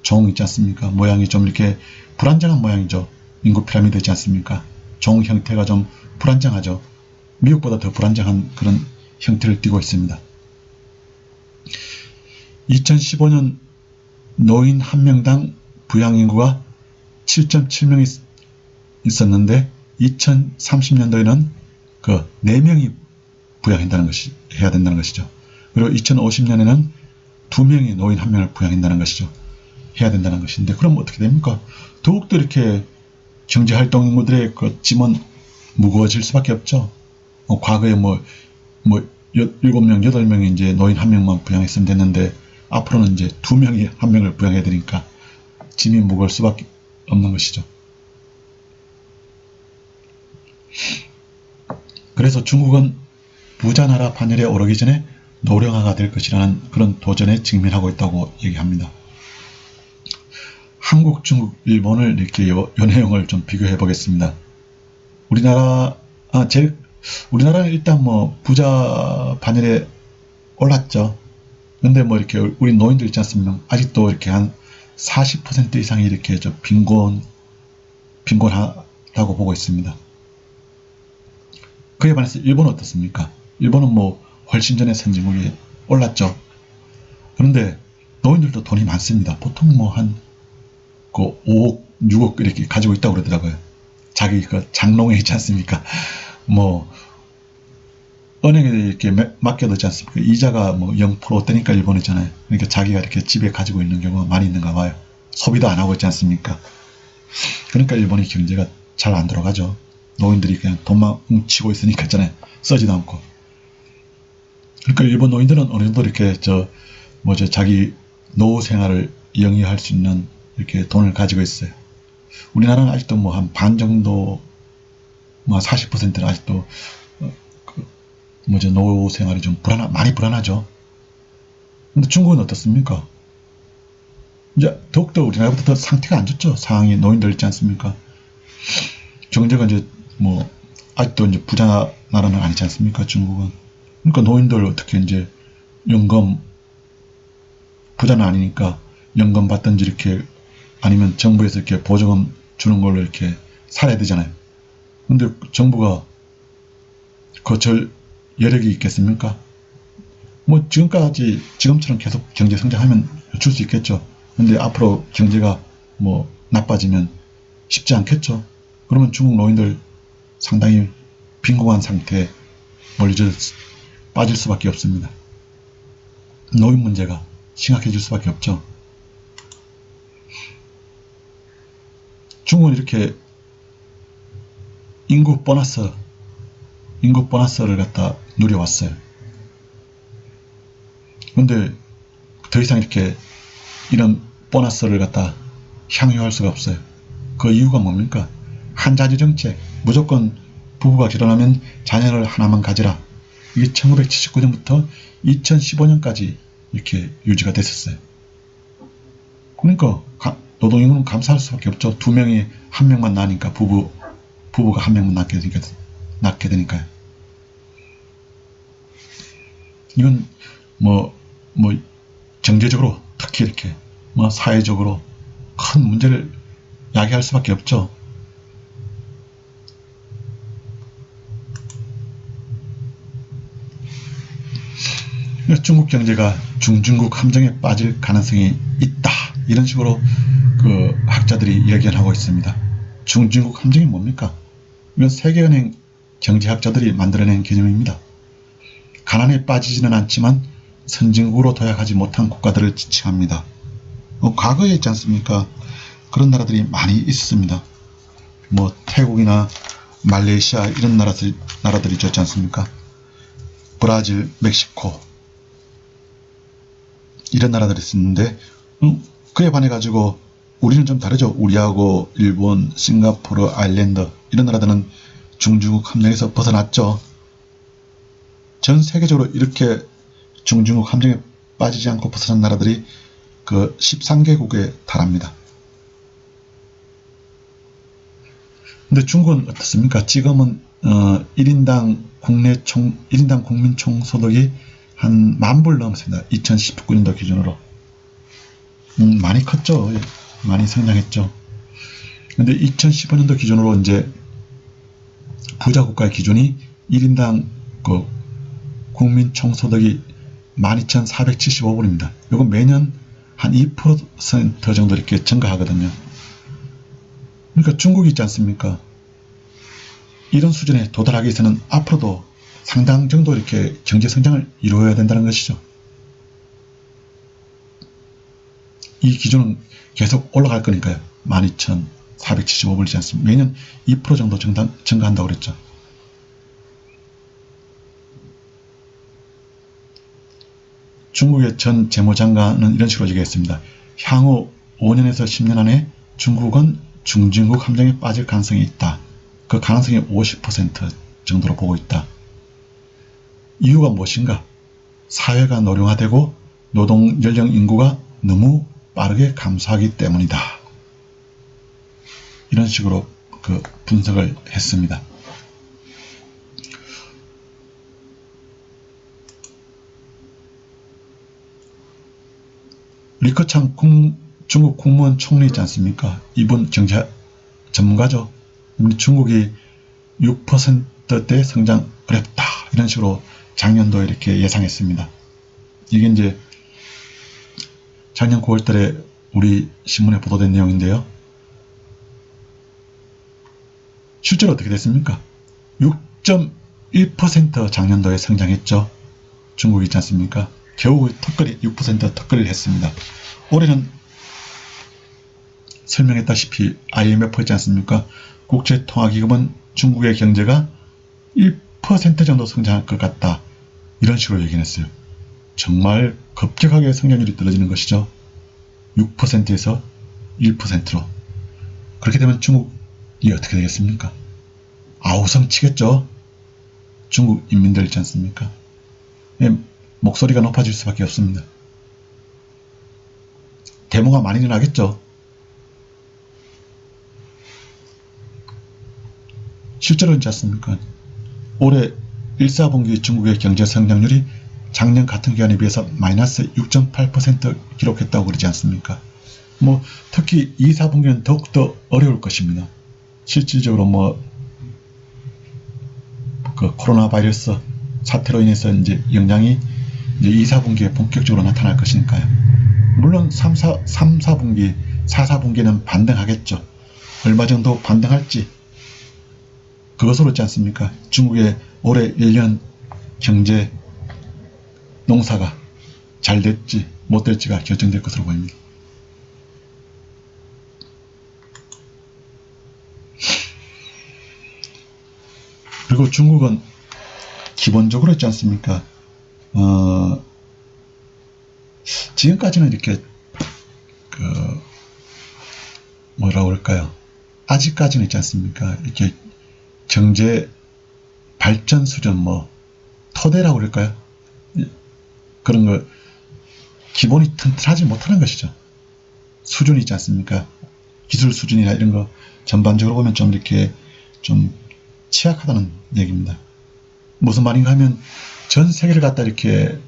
종 있지 않습니까? 모양이 좀 이렇게 불안정한 모양이죠. 인구 피라미드 있지 않습니까? 종 형태가 좀 불안정하죠. 미국보다 더 불안정한 그런 형태를 띠고 있습니다. 2015년 노인 한 명당 부양인구가 7.7명이 있었는데 2030년도에는 4명이 해야 된다는 것이죠. 그리고 2050년에는 2명이 노인 1명을 부양한다는 것이죠. 해야 된다는 것인데, 그럼 어떻게 됩니까? 더욱더 이렇게 경제활동 인구들의 짐은 무거워질 수밖에 없죠. 과거에 7명, 8명이 이제 노인 1명만 부양했으면 됐는데, 앞으로는 이제 2명이 1명을 부양해야 되니까 짐이 무거울 수밖에 없는 것이죠. 그래서 중국은 부자나라 반열에 오르기 전에 노령화가 될 것이라는 그런 도전에 직면하고 있다고 얘기합니다. 한국, 중국, 일본을 이렇게 요 내용을 좀 비교해 보겠습니다. 우리나라는 일단 부자 반열에 올랐죠. 근데 이렇게 우리 노인들 있지 않습니까? 아직도 이렇게 한 40% 이상이 이렇게 빈곤하다고 보고 있습니다. 그에 반해서 일본은 어떻습니까? 일본은 훨씬 전에 선진국에 올랐죠. 그런데 노인들도 돈이 많습니다. 보통 한 5억, 6억 이렇게 가지고 있다고 그러더라고요. 자기 장롱에 있지 않습니까? 은행에 이렇게 맡겨두지 않습니까? 이자가 0%대니까 일본이잖아요. 그러니까 자기가 이렇게 집에 가지고 있는 경우가 많이 있는가 봐요. 소비도 안 하고 있지 않습니까? 그러니까 일본의 경제가 잘 안 돌아가죠. 노인들이 그냥 돈만 뭉치고 있으니까 있잖아요. 써지도 않고. 그러니까 일본 노인들은 어느 정도 이렇게 자기 노후 생활을 영위할 수 있는 이렇게 돈을 가지고 있어요. 우리나라는 아직도 한 반 정도, 40%는 아직도 노후 생활이 좀 많이 불안하죠. 근데 중국은 어떻습니까? 이제 더욱더 우리나라보다 더 상태가 안 좋죠. 상황이 노인들 있지 않습니까? 경제가 이제 아직도 이제 부자 나라는 아니지 않습니까? 중국은. 그러니까 노인들 어떻게 이제 부자는 아니니까 연금 받든지 이렇게 아니면 정부에서 이렇게 보조금 주는 걸로 이렇게 살아야 되잖아요. 근데 정부가 거절 여력이 있겠습니까? 지금처럼 계속 경제 성장하면 줄 수 있겠죠. 근데 앞으로 경제가 나빠지면 쉽지 않겠죠. 그러면 중국 노인들 상당히 빈곤한 상태에 빠질 수밖에 없습니다. 노인 문제가 심각해질 수밖에 없죠. 중국은 이렇게 인구 보너스를 갖다 누려왔어요. 그런데 더 이상 이렇게 이런 보너스를 갖다 향유할 수가 없어요. 그 이유가 뭡니까? 한자녀 정책, 무조건 부부가 결혼하면 자녀를 하나만 가지라. 이게 1979년부터 2015년까지 이렇게 유지가 됐었어요. 그러니까 노동인구는 감소할 수밖에 없죠. 2명이 1명만 낳으니까 부부가 1명만 낳게 되니까요. 이건 경제적으로 특히 이렇게 사회적으로 큰 문제를 야기할 수밖에 없죠. 중국 경제가 중진국 함정에 빠질 가능성이 있다. 이런 식으로 학자들이 예견하고 있습니다. 중진국 함정이 뭡니까? 이건 세계은행 경제학자들이 만들어낸 개념입니다. 가난에 빠지지는 않지만 선진국으로 도약하지 못한 국가들을 지칭합니다. 과거에 있지 않습니까? 그런 나라들이 많이 있습니다. 뭐 태국이나 말레이시아 이런 나라들이 있지 않습니까? 브라질, 멕시코 이런 나라들이 있었는데 그에 반해 가지고 우리는 좀 다르죠. 우리하고 일본, 싱가포르, 아일랜드 이런 나라들은 중중국 함정에서 벗어났죠. 전 세계적으로 이렇게 중중국 함정에 빠지지 않고 벗어난 나라들이 그 13개국에 달합니다. 근데 중국은 어떻습니까? 지금은 1인당 국민 총소득이 한 10,000불 넘습니다. 2019년도 기준으로. 많이 컸죠. 많이 성장했죠. 근데 2015년도 기준으로 이제 부자 국가의 기준이 1인당 그 국민 총소득이 12,475불입니다. 이건 매년 한 2% 정도 이렇게 증가하거든요. 그러니까 중국이 있지 않습니까? 이런 수준에 도달하기 위해서는 앞으로도 상당 정도 이렇게 경제 성장을 이루어야 된다는 것이죠. 이 기준은 계속 올라갈 거니까요. 12,475불이지 않습니까? 매년 2% 정도 증가한다고 그랬죠. 중국의 전 재무장관은 이런 식으로 얘기했습니다. 향후 5년에서 10년 안에 중국은 중진국 함정에 빠질 가능성이 있다. 그 가능성이 50% 정도로 보고 있다. 이유가 무엇인가? 사회가 노령화되고 노동 연령 인구가 너무 빠르게 감소하기 때문이다. 이런 식으로 그 분석을 했습니다. 리커창 중국 국무원 총리 있지 않습니까? 이분 경제 전문가죠. 중국이 6%대 성장 어렵다. 이런 식으로 작년도 이렇게 예상했습니다. 이게 이제 작년 9월 달에 우리 신문에 보도된 내용인데요. 실제로 어떻게 됐습니까? 6.1% 작년도에 성장했죠. 중국이 있지 않습니까? 겨우 턱걸이 6% 턱걸이를 했습니다. 올해는 설명했다시피 IMF 있지 않습니까? 국제통화기금은 중국의 경제가 1% 정도 성장할 것 같다. 이런 식으로 얘기했어요. 정말 급격하게 성장률이 떨어지는 것이죠. 6%에서 1%로. 그렇게 되면 중국이 어떻게 되겠습니까? 아우성 치겠죠. 중국 인민들 있지 않습니까? 목소리가 높아질 수밖에 없습니다. 데모가 많이 일어나겠죠. 실제로 있지 않습니까? 올해 1사분기 중국의 경제 성장률이 작년 같은 기간에 비해서 마이너스 6.8% 기록했다고 그러지 않습니까? 특히 2사분기는 더욱더 어려울 것입니다. 실질적으로 그 코로나 바이러스 사태로 인해서 이제 영향이 이제 2사분기에 본격적으로 나타날 것이니까요. 물론 3, 4분기, 4, 4분기는 반등하겠죠. 얼마 정도 반등할지 그것으로 있지 않습니까? 중국의 올해 1년 경제 농사가 잘 될지 못 될지가 결정될 것으로 보입니다. 그리고 중국은 기본적으로 있지 않습니까? 지금까지는 이렇게 뭐라고 할까요? 아직까지는 있지 않습니까? 이렇게 경제 발전 수준 토대라고 그럴까요? 그런 거 기본이 튼튼하지 못하는 것이죠. 수준이 있지 않습니까? 기술 수준이나 이런 거 전반적으로 보면 좀 이렇게 좀 취약하다는 얘기입니다. 무슨 말인가 하면 전 세계를 갖다 이렇게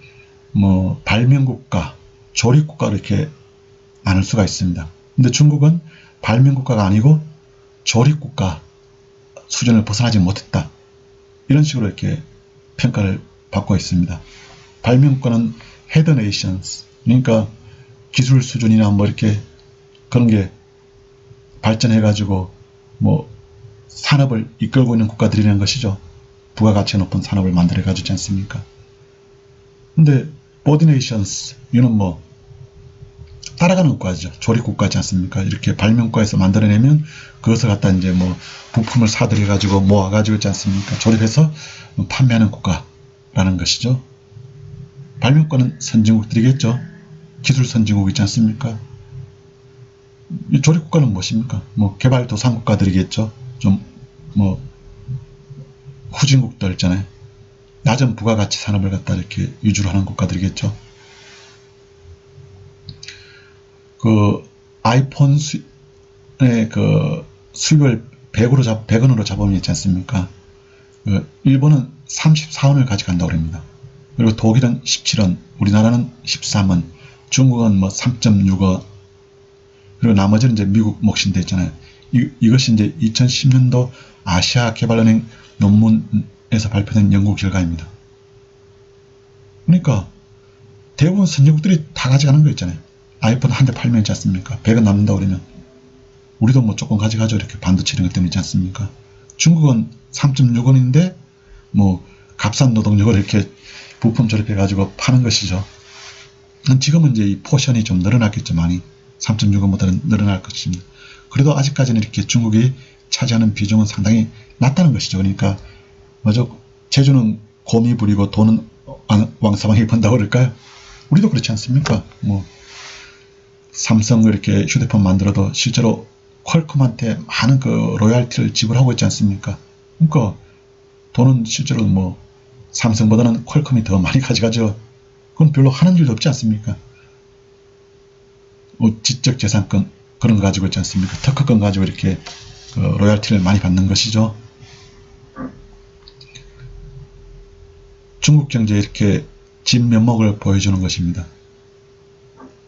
발명국가, 조립국가로 이렇게 나눌 수가 있습니다. 근데 중국은 발명국가가 아니고 조립국가 수준을 벗어나지 못했다. 이런 식으로 이렇게 평가를 받고 있습니다. 발명국가는 헤드 네이션스, 그러니까 기술 수준이나 이렇게 그런 게 발전해가지고 산업을 이끌고 있는 국가들이라는 것이죠. 부가가치가 높은 산업을 만들어 가지지 않습니까? 근데 보디 네이션스 이는 뭐 따라가는 국가죠. 조립 국가지 않습니까? 이렇게 발명국가에서 만들어내면 그것을 갖다 이제 뭐 부품을 사들여 가지고 모아 가지고 있지 않습니까? 조립해서 판매하는 국가라는 것이죠. 발명국가는 선진국들이겠죠. 기술 선진국 있지 않습니까? 이 조립 국가는 무엇입니까? 뭐 개발도상국가들이겠죠. 좀 뭐 후진국들 있잖아요. 낮은 부가가치 산업을 갖다 이렇게 위주로 하는 국가들이겠죠. 그 아이폰의 그 수입을 100원으로 잡으면 있지 않습니까? 그 일본은 34원을 가져간다고 합니다. 그리고 독일은 17원, 우리나라는 13원, 중국은 뭐 3.6원, 그리고 나머지는 이제 미국 몫이 돼 있잖아요. 이것이 이제 2010년도 아시아 개발은행 논문에서 발표된 연구 결과입니다. 그러니까 대부분 선진국들이 다 가져가는 거 있잖아요. 아이폰 한 대 팔면 있지 않습니까? 100원 남는다고 그러면 우리도 뭐 조금 가져가죠. 이렇게 반도체 이런 것 때문에 있지 않습니까? 중국은 3.6원인데 뭐 값싼 노동력을 이렇게 부품 조립해 가지고 파는 것이죠. 지금은 이제 이 포션이 좀 늘어났겠죠. 많이 3.6원보다는 늘어날 것입니다. 그래도 아직까지는 이렇게 중국이 차지하는 비중은 상당히 낮다는 것이죠. 그러니까 먼저 제주는 곰이 부리고 돈은 왕사방이 번다고 그럴까요? 우리도 그렇지 않습니까? 뭐 삼성 이렇게 휴대폰 만들어도 실제로 퀄컴한테 많은 그 로얄티를 지불하고 있지 않습니까? 그러니까 돈은 실제로 뭐 삼성보다는 퀄컴이 더 많이 가져가죠. 그건 별로 하는 일도 없지 않습니까? 뭐 지적재산권 그런 거 가지고 있지 않습니까? 특허권 가지고 이렇게 그 로얄티를 많이 받는 것이죠. 중국 경제에 이렇게 진면목을 보여주는 것입니다.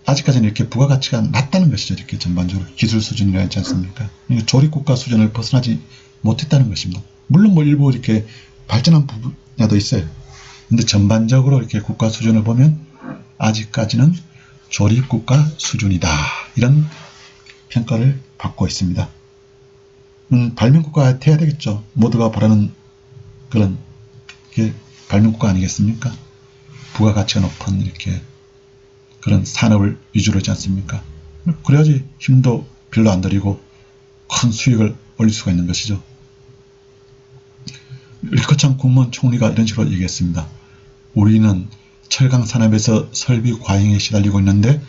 아직까지는 이렇게 부가가치가 낮다는 것이죠. 이렇게 전반적으로 기술 수준이라 있지 않습니까? 그러니까 조립국가 수준을 벗어나지 못했다는 것입니다. 물론 뭐 일부 이렇게 발전한 분야도 있어요. 근데 전반적으로 이렇게 국가 수준을 보면 아직까지는 조립국가 수준이다. 이런 평가를 받고 있습니다. 발명국가 돼야 되겠죠. 모두가 바라는 그런 게 발명국가 아니겠습니까? 부가가치가 높은 이렇게 그런 산업을 위주로 하지 않습니까? 그래야지 힘도 별로 안 들이고 큰 수익을 올릴 수가 있는 것이죠. 리커창 국무원 총리가 이런 식으로 얘기했습니다. 우리는 철강 산업에서 설비 과잉에 시달리고 있는데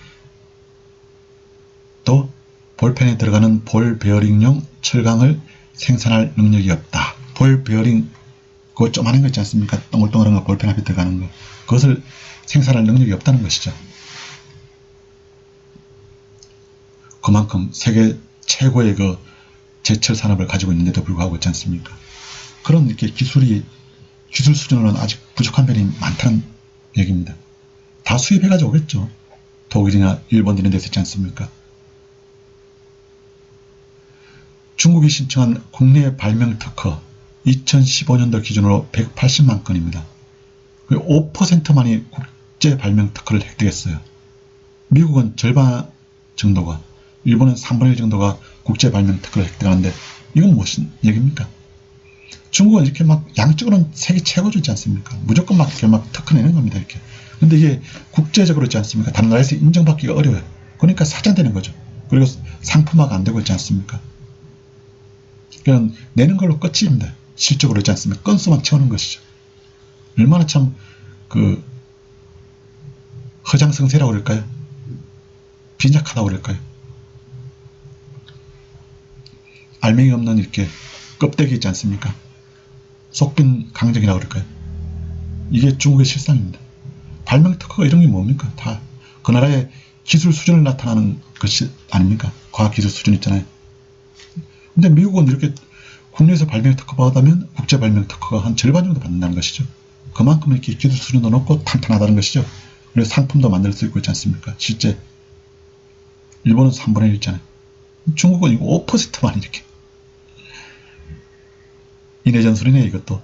또 볼펜에 들어가는 볼 베어링용 철강을 생산할 능력이 없다. 볼 베어링 그거 조그마한 거 있지 않습니까? 동글동글한 거 볼펜 앞에 들어가는 거. 그것을 생산할 능력이 없다는 것이죠. 그만큼 세계 최고의 그 제철 산업을 가지고 있는데도 불구하고 있지 않습니까? 그런 이렇게 기술 수준으로는 아직 부족한 면이 많다는 얘기입니다. 다 수입해가지고 오겠죠. 독일이나 일본 이런 데서 있지 않습니까? 중국이 신청한 국내 발명 특허 2015년도 기준으로 180만 건입니다. 5%만이 국제 발명 특허를 획득했어요. 미국은 절반 정도가, 일본은 3분의 1 정도가 국제 발명 특허를 획득하는데 이건 무슨 얘기입니까? 중국은 이렇게 막 양적으로는 세계 최고죠, 있지 않습니까? 무조건 막 이렇게 막 특허 내는 겁니다, 이렇게. 근데 이게 국제적으로 있지 않습니까? 다른 나라에서 인정받기가 어려워요. 그러니까 사장되는 거죠. 그리고 상품화가 안 되고 있지 않습니까? 그냥 내는 걸로 끝입니다. 실적으로 있지 않습니까? 건수만 채우는 것이죠. 얼마나 참 그 허장성세라고 그럴까요? 빈약하다고 그럴까요? 알맹이 없는 이렇게 껍데기 있지 않습니까? 속빈 강정이라고 그럴까요? 이게 중국의 실상입니다. 발명 특허가 이런 게 뭡니까? 다 그 나라의 기술 수준을 나타나는 것이 아닙니까? 과학기술 수준 있잖아요. 근데 미국은 이렇게 국내에서 발명 특허 받으면 국제 발명 특허가 한 절반 정도 받는다는 것이죠. 그만큼 이렇게 기술 수준도 높고 탄탄하다는 것이죠. 그래서 상품도 만들 수 있고 있지 않습니까? 실제 일본은 3분의 1 있잖아요. 중국은 이거 5%만 이렇게. 인해전술이네 이것도.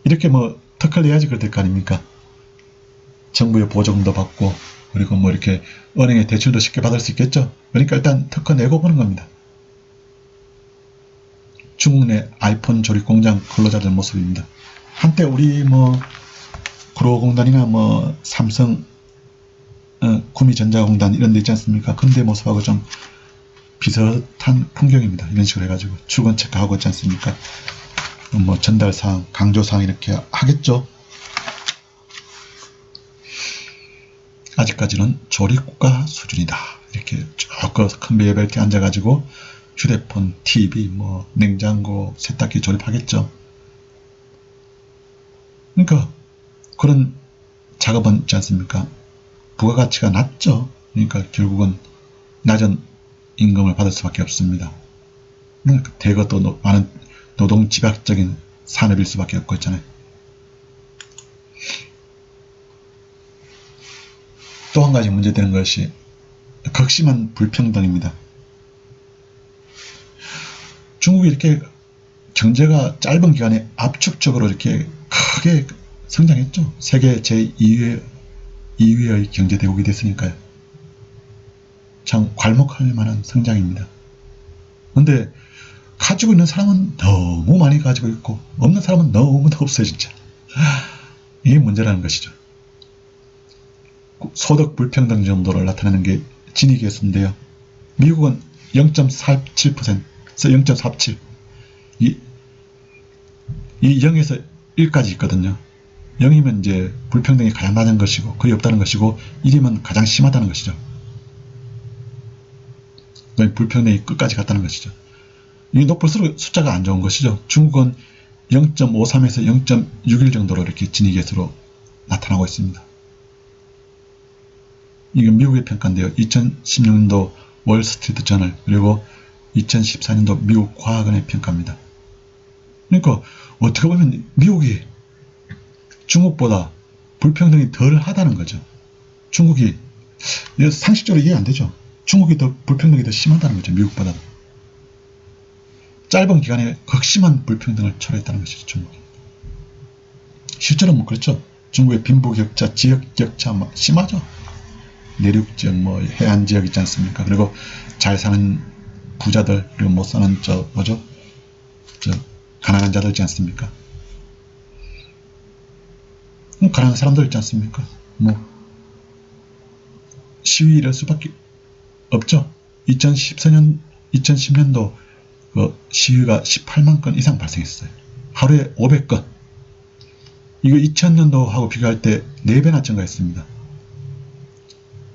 이렇게 뭐 특허를 내야지 그럴 거 아닙니까? 정부의 보조금도 받고 그리고 뭐 이렇게 은행의 대출도 쉽게 받을 수 있겠죠. 그러니까 일단 특허 내고 보는 겁니다. 중국 내 아이폰 조립 공장 근로자들 모습입니다. 한때 우리 뭐 구로공단이나 뭐 삼성 구미전자공단 이런 데 있지 않습니까? 근대 모습하고 좀 비슷한 풍경입니다. 이런 식으로 해가지고 출근 체크하고 있지 않습니까? 뭐 전달사항, 강조사항 이렇게 하겠죠. 아직까지는 조립국가 수준이다. 이렇게 쭉 컨베이어 벨트에 앉아가지고 휴대폰, TV, 뭐 냉장고, 세탁기 조립하겠죠. 그러니까 그런 작업은 있지 않습니까? 부가가치가 낮죠. 그러니까 결국은 낮은 임금을 받을 수밖에 없습니다. 그러니까 대거 또 많은 노동 집약적인 산업일 수밖에 없고 있잖아요. 또 한 가지 문제되는 것이 극심한 불평등입니다. 중국이 이렇게 경제가 짧은 기간에 압축적으로 이렇게 크게 성장했죠. 세계 제2위의 경제대국이 됐으니까요. 참 괄목할 만한 성장입니다. 그런데 가지고 있는 사람은 너무 많이 가지고 있고 없는 사람은 너무 없어요. 진짜 이게 문제라는 것이죠. 소득 불평등 정도를 나타내는 게 지니 계수인데요. 미국은 0.47%, 0.47. 이 0에서 1까지 있거든요. 0이면 이제 불평등이 가장 낮은 것이고 거의 없다는 것이고 1이면 가장 심하다는 것이죠. 불평등이 끝까지 갔다는 것이죠. 이 높을수록 숫자가 안 좋은 것이죠. 중국은 0.53에서 0.61 정도로 이렇게 지니 계수로 나타나고 있습니다. 이건 미국의 평가인데요. 2016년도 월스트리트 저널 그리고 2014년도 미국 과학원의 평가입니다. 그러니까 어떻게 보면 미국이 중국보다 불평등이 덜 하다는 거죠. 중국이 상식적으로 이해 안 되죠. 중국이 더 불평등이 더 심하다는 거죠. 미국보다. 짧은 기간에 극심한 불평등을 초래했다는 것이죠. 중국이. 실제로 뭐 그렇죠. 중국의 빈부격차, 지역격차 막 심하죠. 내륙지역, 뭐 해안지역 있지 않습니까? 그리고 잘 사는 부자들 그리고 못 사는 가난한 자들 있지 않습니까? 가난한 사람들 있지 않습니까? 뭐 시위 이럴 수밖에 없죠. 2010년도 그 시위가 18만 건 이상 발생했어요. 하루에 500건. 이거 2000년도하고 비교할 때 4배나 증가했습니다.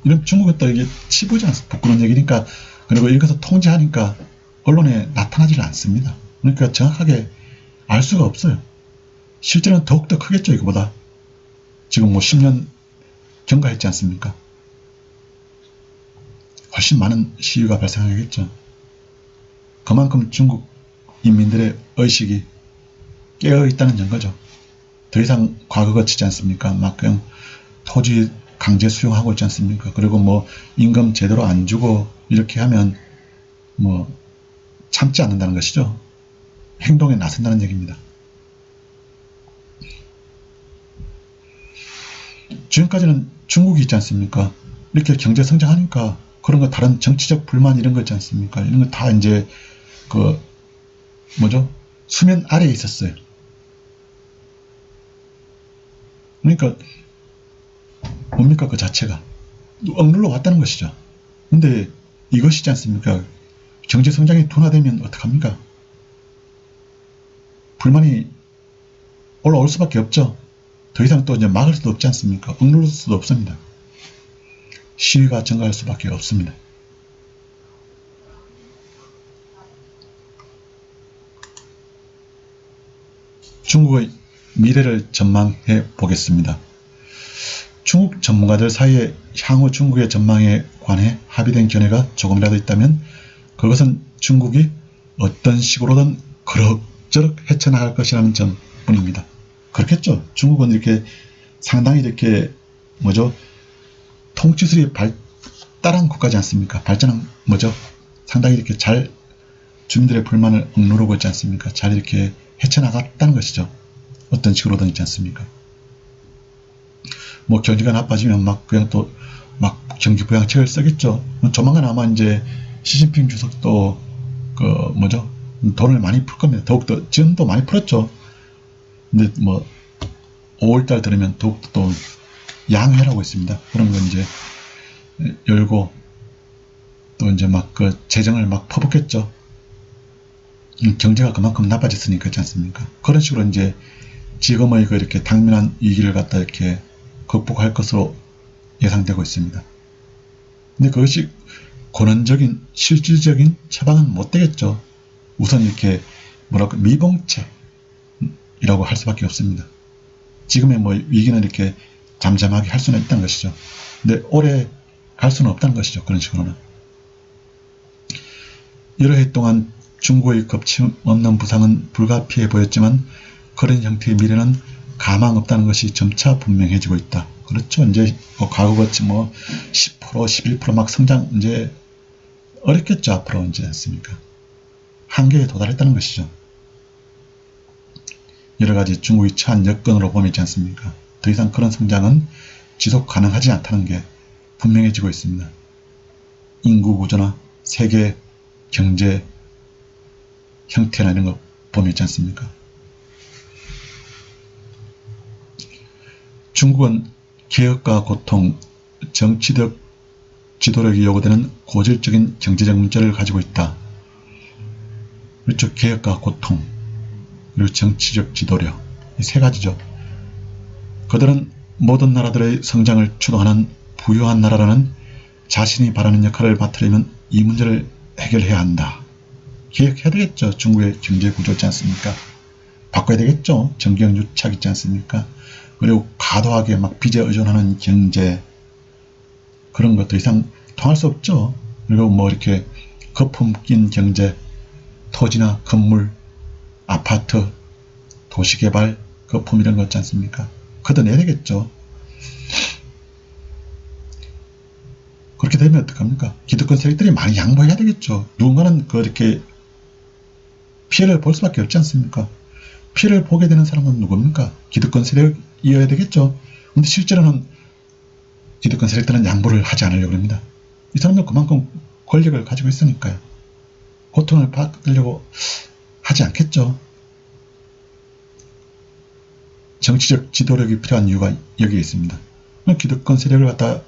이런 중국은 또 이게 치부지 않습니까? 부끄러운 얘기니까. 그리고 이것을 통제하니까 언론에 나타나질 않습니다. 그러니까 정확하게 알 수가 없어요. 실제로는 더욱더 크겠죠. 이거보다. 지금 뭐 10년 경과했지 않습니까? 훨씬 많은 시위가 발생하겠죠. 그만큼 중국 인민들의 의식이 깨어있다는 증거죠. 더 이상 과거 거치지 않습니까? 막 그냥 토지 강제 수용하고 있지 않습니까? 그리고 뭐 임금 제대로 안 주고 이렇게 하면 뭐 참지 않는다는 것이죠. 행동에 나선다는 얘기입니다. 지금까지는 중국이 있지 않습니까? 이렇게 경제 성장하니까 그런 거 다른 정치적 불만 이런 거 있지 않습니까? 이런 거 다 이제 수면 아래에 있었어요. 그러니까 뭡니까 그 자체가 억눌러 왔다는 것이죠. 근데 이것이지 않습니까? 경제 성장이 둔화되면 어떡합니까? 불만이 올라올 수밖에 없죠. 더 이상 또 이제 막을 수도 없지 않습니까? 억누를 수도 없습니다. 시위가 증가할 수밖에 없습니다. 중국의 미래를 전망해 보겠습니다. 중국 전문가들 사이에 향후 중국의 전망에 관해 합의된 견해가 조금이라도 있다면 그것은 중국이 어떤 식으로든 그럭저럭 헤쳐나갈 것이라는 점뿐입니다. 그렇겠죠. 중국은 이렇게 상당히 이렇게 통치술이 발달한 국가지 않습니까? 발전한 상당히 이렇게 잘 주민들의 불만을 억누르고 있지 않습니까? 잘 이렇게 헤쳐나갔다는 것이죠. 어떤 식으로든 있지 않습니까? 뭐 경기가 나빠지면 그냥 또 경기 부양책을 쓰겠죠. 조만간 아마 이제 시진핑 주석도 돈을 많이 풀 겁니다. 더욱더 지금도 많이 풀었죠. 근데 뭐 5월달 들으면 더욱더 또 양회라고 있습니다. 그런 건 이제 열고 또 이제 막 그 재정을 막 퍼붓겠죠. 경제가 그만큼 나빠졌으니까 그렇지 않습니까? 그런 식으로 이제 지금의 그 이렇게 당면한 위기를 갖다 이렇게 극복할 것으로 예상되고 있습니다. 근데 그것이 권원적인 실질적인 처방은 못 되겠죠. 우선 이렇게 뭐랄까 미봉책이라고 할 수밖에 없습니다. 지금의 뭐 위기는 이렇게 잠잠하게 할 수는 있다는 것이죠. 근데 오래 갈 수는 없다는 것이죠. 그런 식으로는. 여러 해 동안 중국의 거침없는 부상은 불가피해 보였지만 그런 형태의 미래는 가망 없다는 것이 점차 분명해지고 있다. 그렇죠. 이제 뭐 과거같이 뭐 10%, 11%막 성장 이제 어렵겠죠. 앞으로 이제 않습니까? 한계에 도달했다는 것이죠. 여러 가지 중국이 처한 여건으로 보면 있지 않습니까? 더 이상 그런 성장은 지속 가능하지 않다는 게 분명해지고 있습니다. 인구 구조나 세계 경제 형태나 이런 거 보면 있지 않습니까? 중국은 개혁과 고통, 정치적 지도력이 요구되는 고질적인 경제적 문제를 가지고 있다. 그렇죠. 개혁과 고통, 그리고 정치적 지도력, 이 세 가지죠. 그들은 모든 나라들의 성장을 주도하는 부유한 나라라는 자신이 바라는 역할을 맡으려면 이 문제를 해결해야 한다. 개혁해야 되겠죠. 중국의 경제 구조 있지 않습니까? 바꿔야 되겠죠. 정경유착 있지 않습니까? 그리고 과도하게 막 빚에 의존하는 경제, 그런 것 더 이상 통할 수 없죠. 그리고 뭐 이렇게 거품 낀 경제, 토지나 건물, 아파트, 도시개발, 거품 이런 거 있지 않습니까? 걷어내야 되겠죠. 그렇게 되면 어떡합니까? 기득권 세력들이 많이 양보해야 되겠죠. 누군가는 그렇게 피해를 볼 수밖에 없지 않습니까? 피해를 보게 되는 사람은 누굽니까? 기득권 세력이어야 되겠죠. 근데 실제로는 기득권 세력들은 양보를 하지 않으려고 합니다. 이 사람들 그만큼 권력을 가지고 있으니까요. 고통을 받으려고 하지 않겠죠. 정치적 지도력이 필요한 이유가 여기에 있습니다. 기득권 세력을 갖다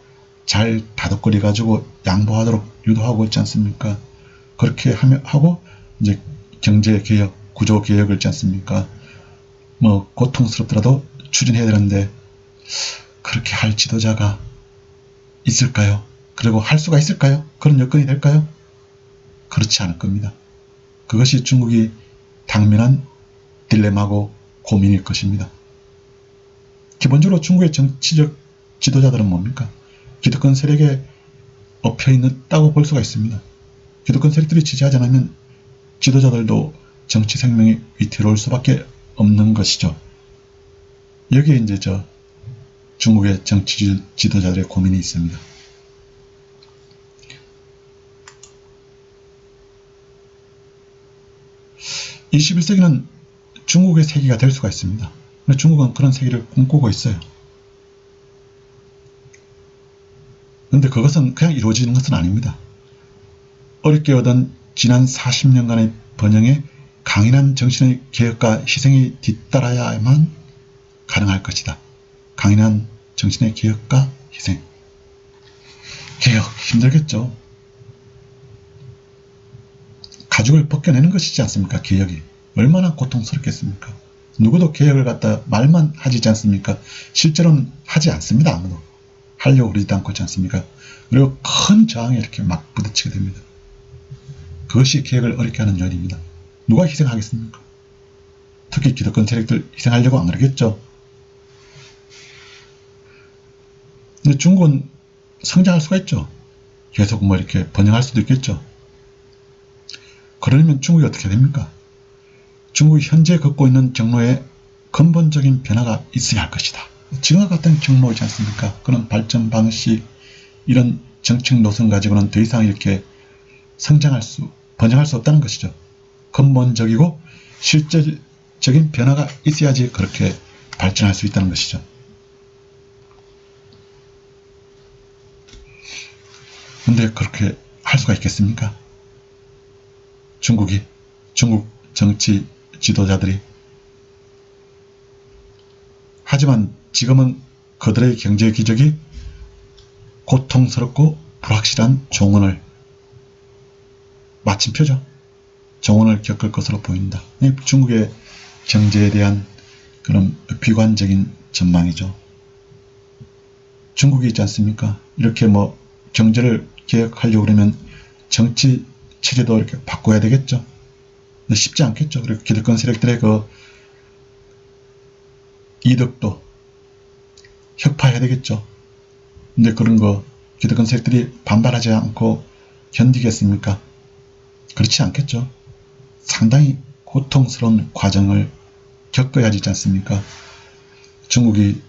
잘 다독거려 가지고 양보하도록 유도하고 있지 않습니까? 그렇게 하고 이제 경제 개혁, 구조 개혁을 있지 않습니까? 뭐 고통스럽더라도 추진해야 되는데 그렇게 할 지도자가 있을까요? 그리고 할 수가 있을까요? 그런 여건이 될까요? 그렇지 않을 겁니다. 그것이 중국이 당면한 딜레마고 고민일 것입니다. 기본적으로 중국의 정치적 지도자들은 뭡니까? 기득권 세력에 엎혀있다고 볼 수가 있습니다. 기득권 세력들이 지지하지 않으면 지도자들도 정치 생명이 위태로울 수밖에 없는 것이죠. 여기에 이제 중국의 정치 지도자들의 고민이 있습니다. 21세기는 중국의 세기가 될 수가 있습니다. 중국은 그런 세기를 꿈꾸고 있어요. 그런데 그것은 그냥 이루어지는 것은 아닙니다. 어렵게 얻은 지난 40년간의 번영에 강인한 정신의 개혁과 희생이 뒤따라야만 가능할 것이다. 강인한 정신의 개혁과 희생. 개혁 힘들겠죠. 가죽을 벗겨내는 것이지 않습니까? 개혁이. 얼마나 고통스럽겠습니까? 누구도 개혁을 갖다 말만 하지 않습니까? 실제로는 하지 않습니다. 아무도. 하려고 그러지도 않고 있지 않습니까? 그리고 큰 저항에 이렇게 막 부딪히게 됩니다. 그것이 개혁을 어렵게 하는 요인입니다. 누가 희생하겠습니까? 특히 기득권 세력들 희생하려고 안 그러겠죠. 근데 중국은 성장할 수가 있죠. 계속 뭐 이렇게 번영할 수도 있겠죠. 그러려면 중국이 어떻게 됩니까? 중국이 현재 걷고 있는 경로에 근본적인 변화가 있어야 할 것이다. 지금과 같은 경로이지 않습니까? 그런 발전 방식, 이런 정책 노선 가지고는 더 이상 이렇게 번영할 수 없다는 것이죠. 근본적이고 실제적인 변화가 있어야지 그렇게 발전할 수 있다는 것이죠. 근데 그렇게 할 수가 있겠습니까? 중국이 중국 정치 지도자들이. 하지만 지금은 그들의 경제 기적이 고통스럽고 불확실한 종언을, 마침표죠. 종언을 겪을 것으로 보인다. 중국의 경제에 대한 그런 비관적인 전망이죠. 중국이 있지 않습니까? 이렇게 뭐 경제를 개혁하려고 그러면 정치 체제도 이렇게 바꿔야 되겠죠. 근데 쉽지 않겠죠. 그리고 기득권 세력들의 그 이득도 혁파해야 되겠죠. 근데 그런 거 기득권 세력들이 반발하지 않고 견디겠습니까? 그렇지 않겠죠. 상당히 고통스러운 과정을 겪어야 하지 않습니까? 중국이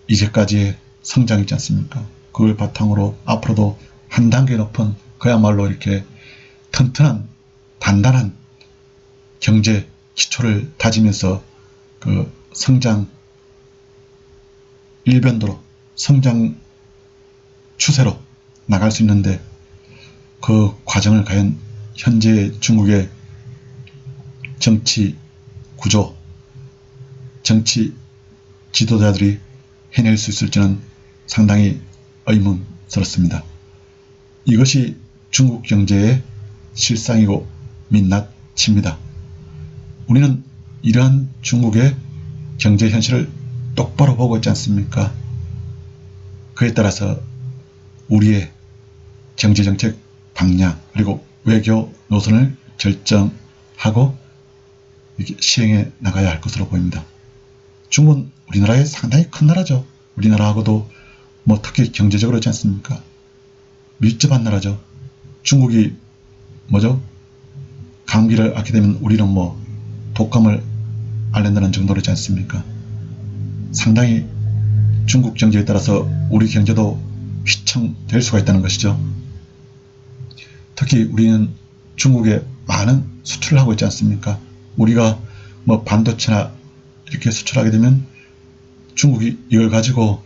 이제까지의 성장이 있지 않습니까? 그걸 바탕으로 앞으로도 한 단계 높은 그야말로 이렇게 튼튼한 단단한 경제 기초를 다지면서 그 성장 일변도로, 성장 추세로 나갈 수 있는데, 그 과정을 과연 현재 중국의 정치 구조, 정치 지도자들이 해낼 수 있을지는 상당히 의문스럽습니다. 이것이 중국 경제의 실상이고 민낯입니다. 우리는 이러한 중국의 경제 현실을 똑바로 보고 있지 않습니까? 그에 따라서 우리의 경제정책 방향 그리고 외교 노선을 결정하고 이렇게 시행해 나가야 할 것으로 보입니다. 중국은 우리나라의 상당히 큰 나라죠. 우리나라하고도 뭐 특히 경제적으로 있지 않습니까? 밀접한 나라죠. 중국이 뭐죠? 감기를 앓게 되면 우리는 뭐 독감을 앓는다는 정도로 있지 않습니까? 상당히 중국 경제에 따라서 우리 경제도 휘청될 수가 있다는 것이죠. 특히 우리는 중국에 많은 수출을 하고 있지 않습니까? 우리가 뭐 반도체나 이렇게 수출하게 되면 중국이 이걸 가지고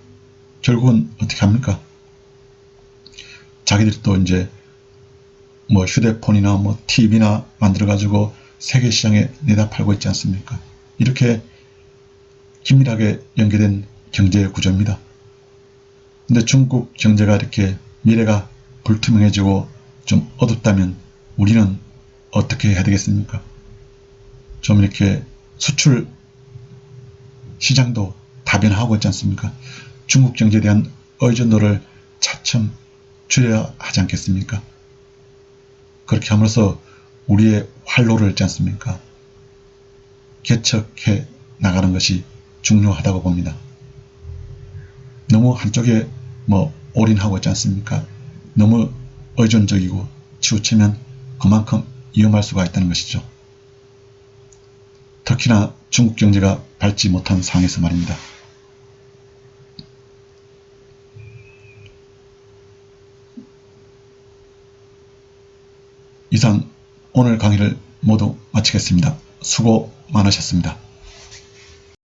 결국은 어떻게 합니까? 자기들이 또 이제 뭐 휴대폰이나 뭐 TV나 만들어 가지고 세계 시장에 내다 팔고 있지 않습니까? 이렇게 긴밀하게 연계된 경제 구조입니다. 근데 중국 경제가 이렇게 미래가 불투명해지고 좀 어둡다면 우리는 어떻게 해야 되겠습니까? 좀 이렇게 수출 시장도 다변화하고 있지 않습니까? 중국 경제에 대한 의존도를 차츰 줄여야 하지 않겠습니까? 그렇게 함으로써 우리의 활로를 있지 않습니까? 개척해 나가는 것이 중요하다고 봅니다. 너무 한쪽에 뭐 올인하고 있지 않습니까? 너무 의존적이고 치우치면 그만큼 위험할 수가 있다는 것이죠. 특히나 중국 경제가 밟지 못한 상황에서 말입니다. 이상 오늘 강의를 모두 마치겠습니다. 수고 많으셨습니다.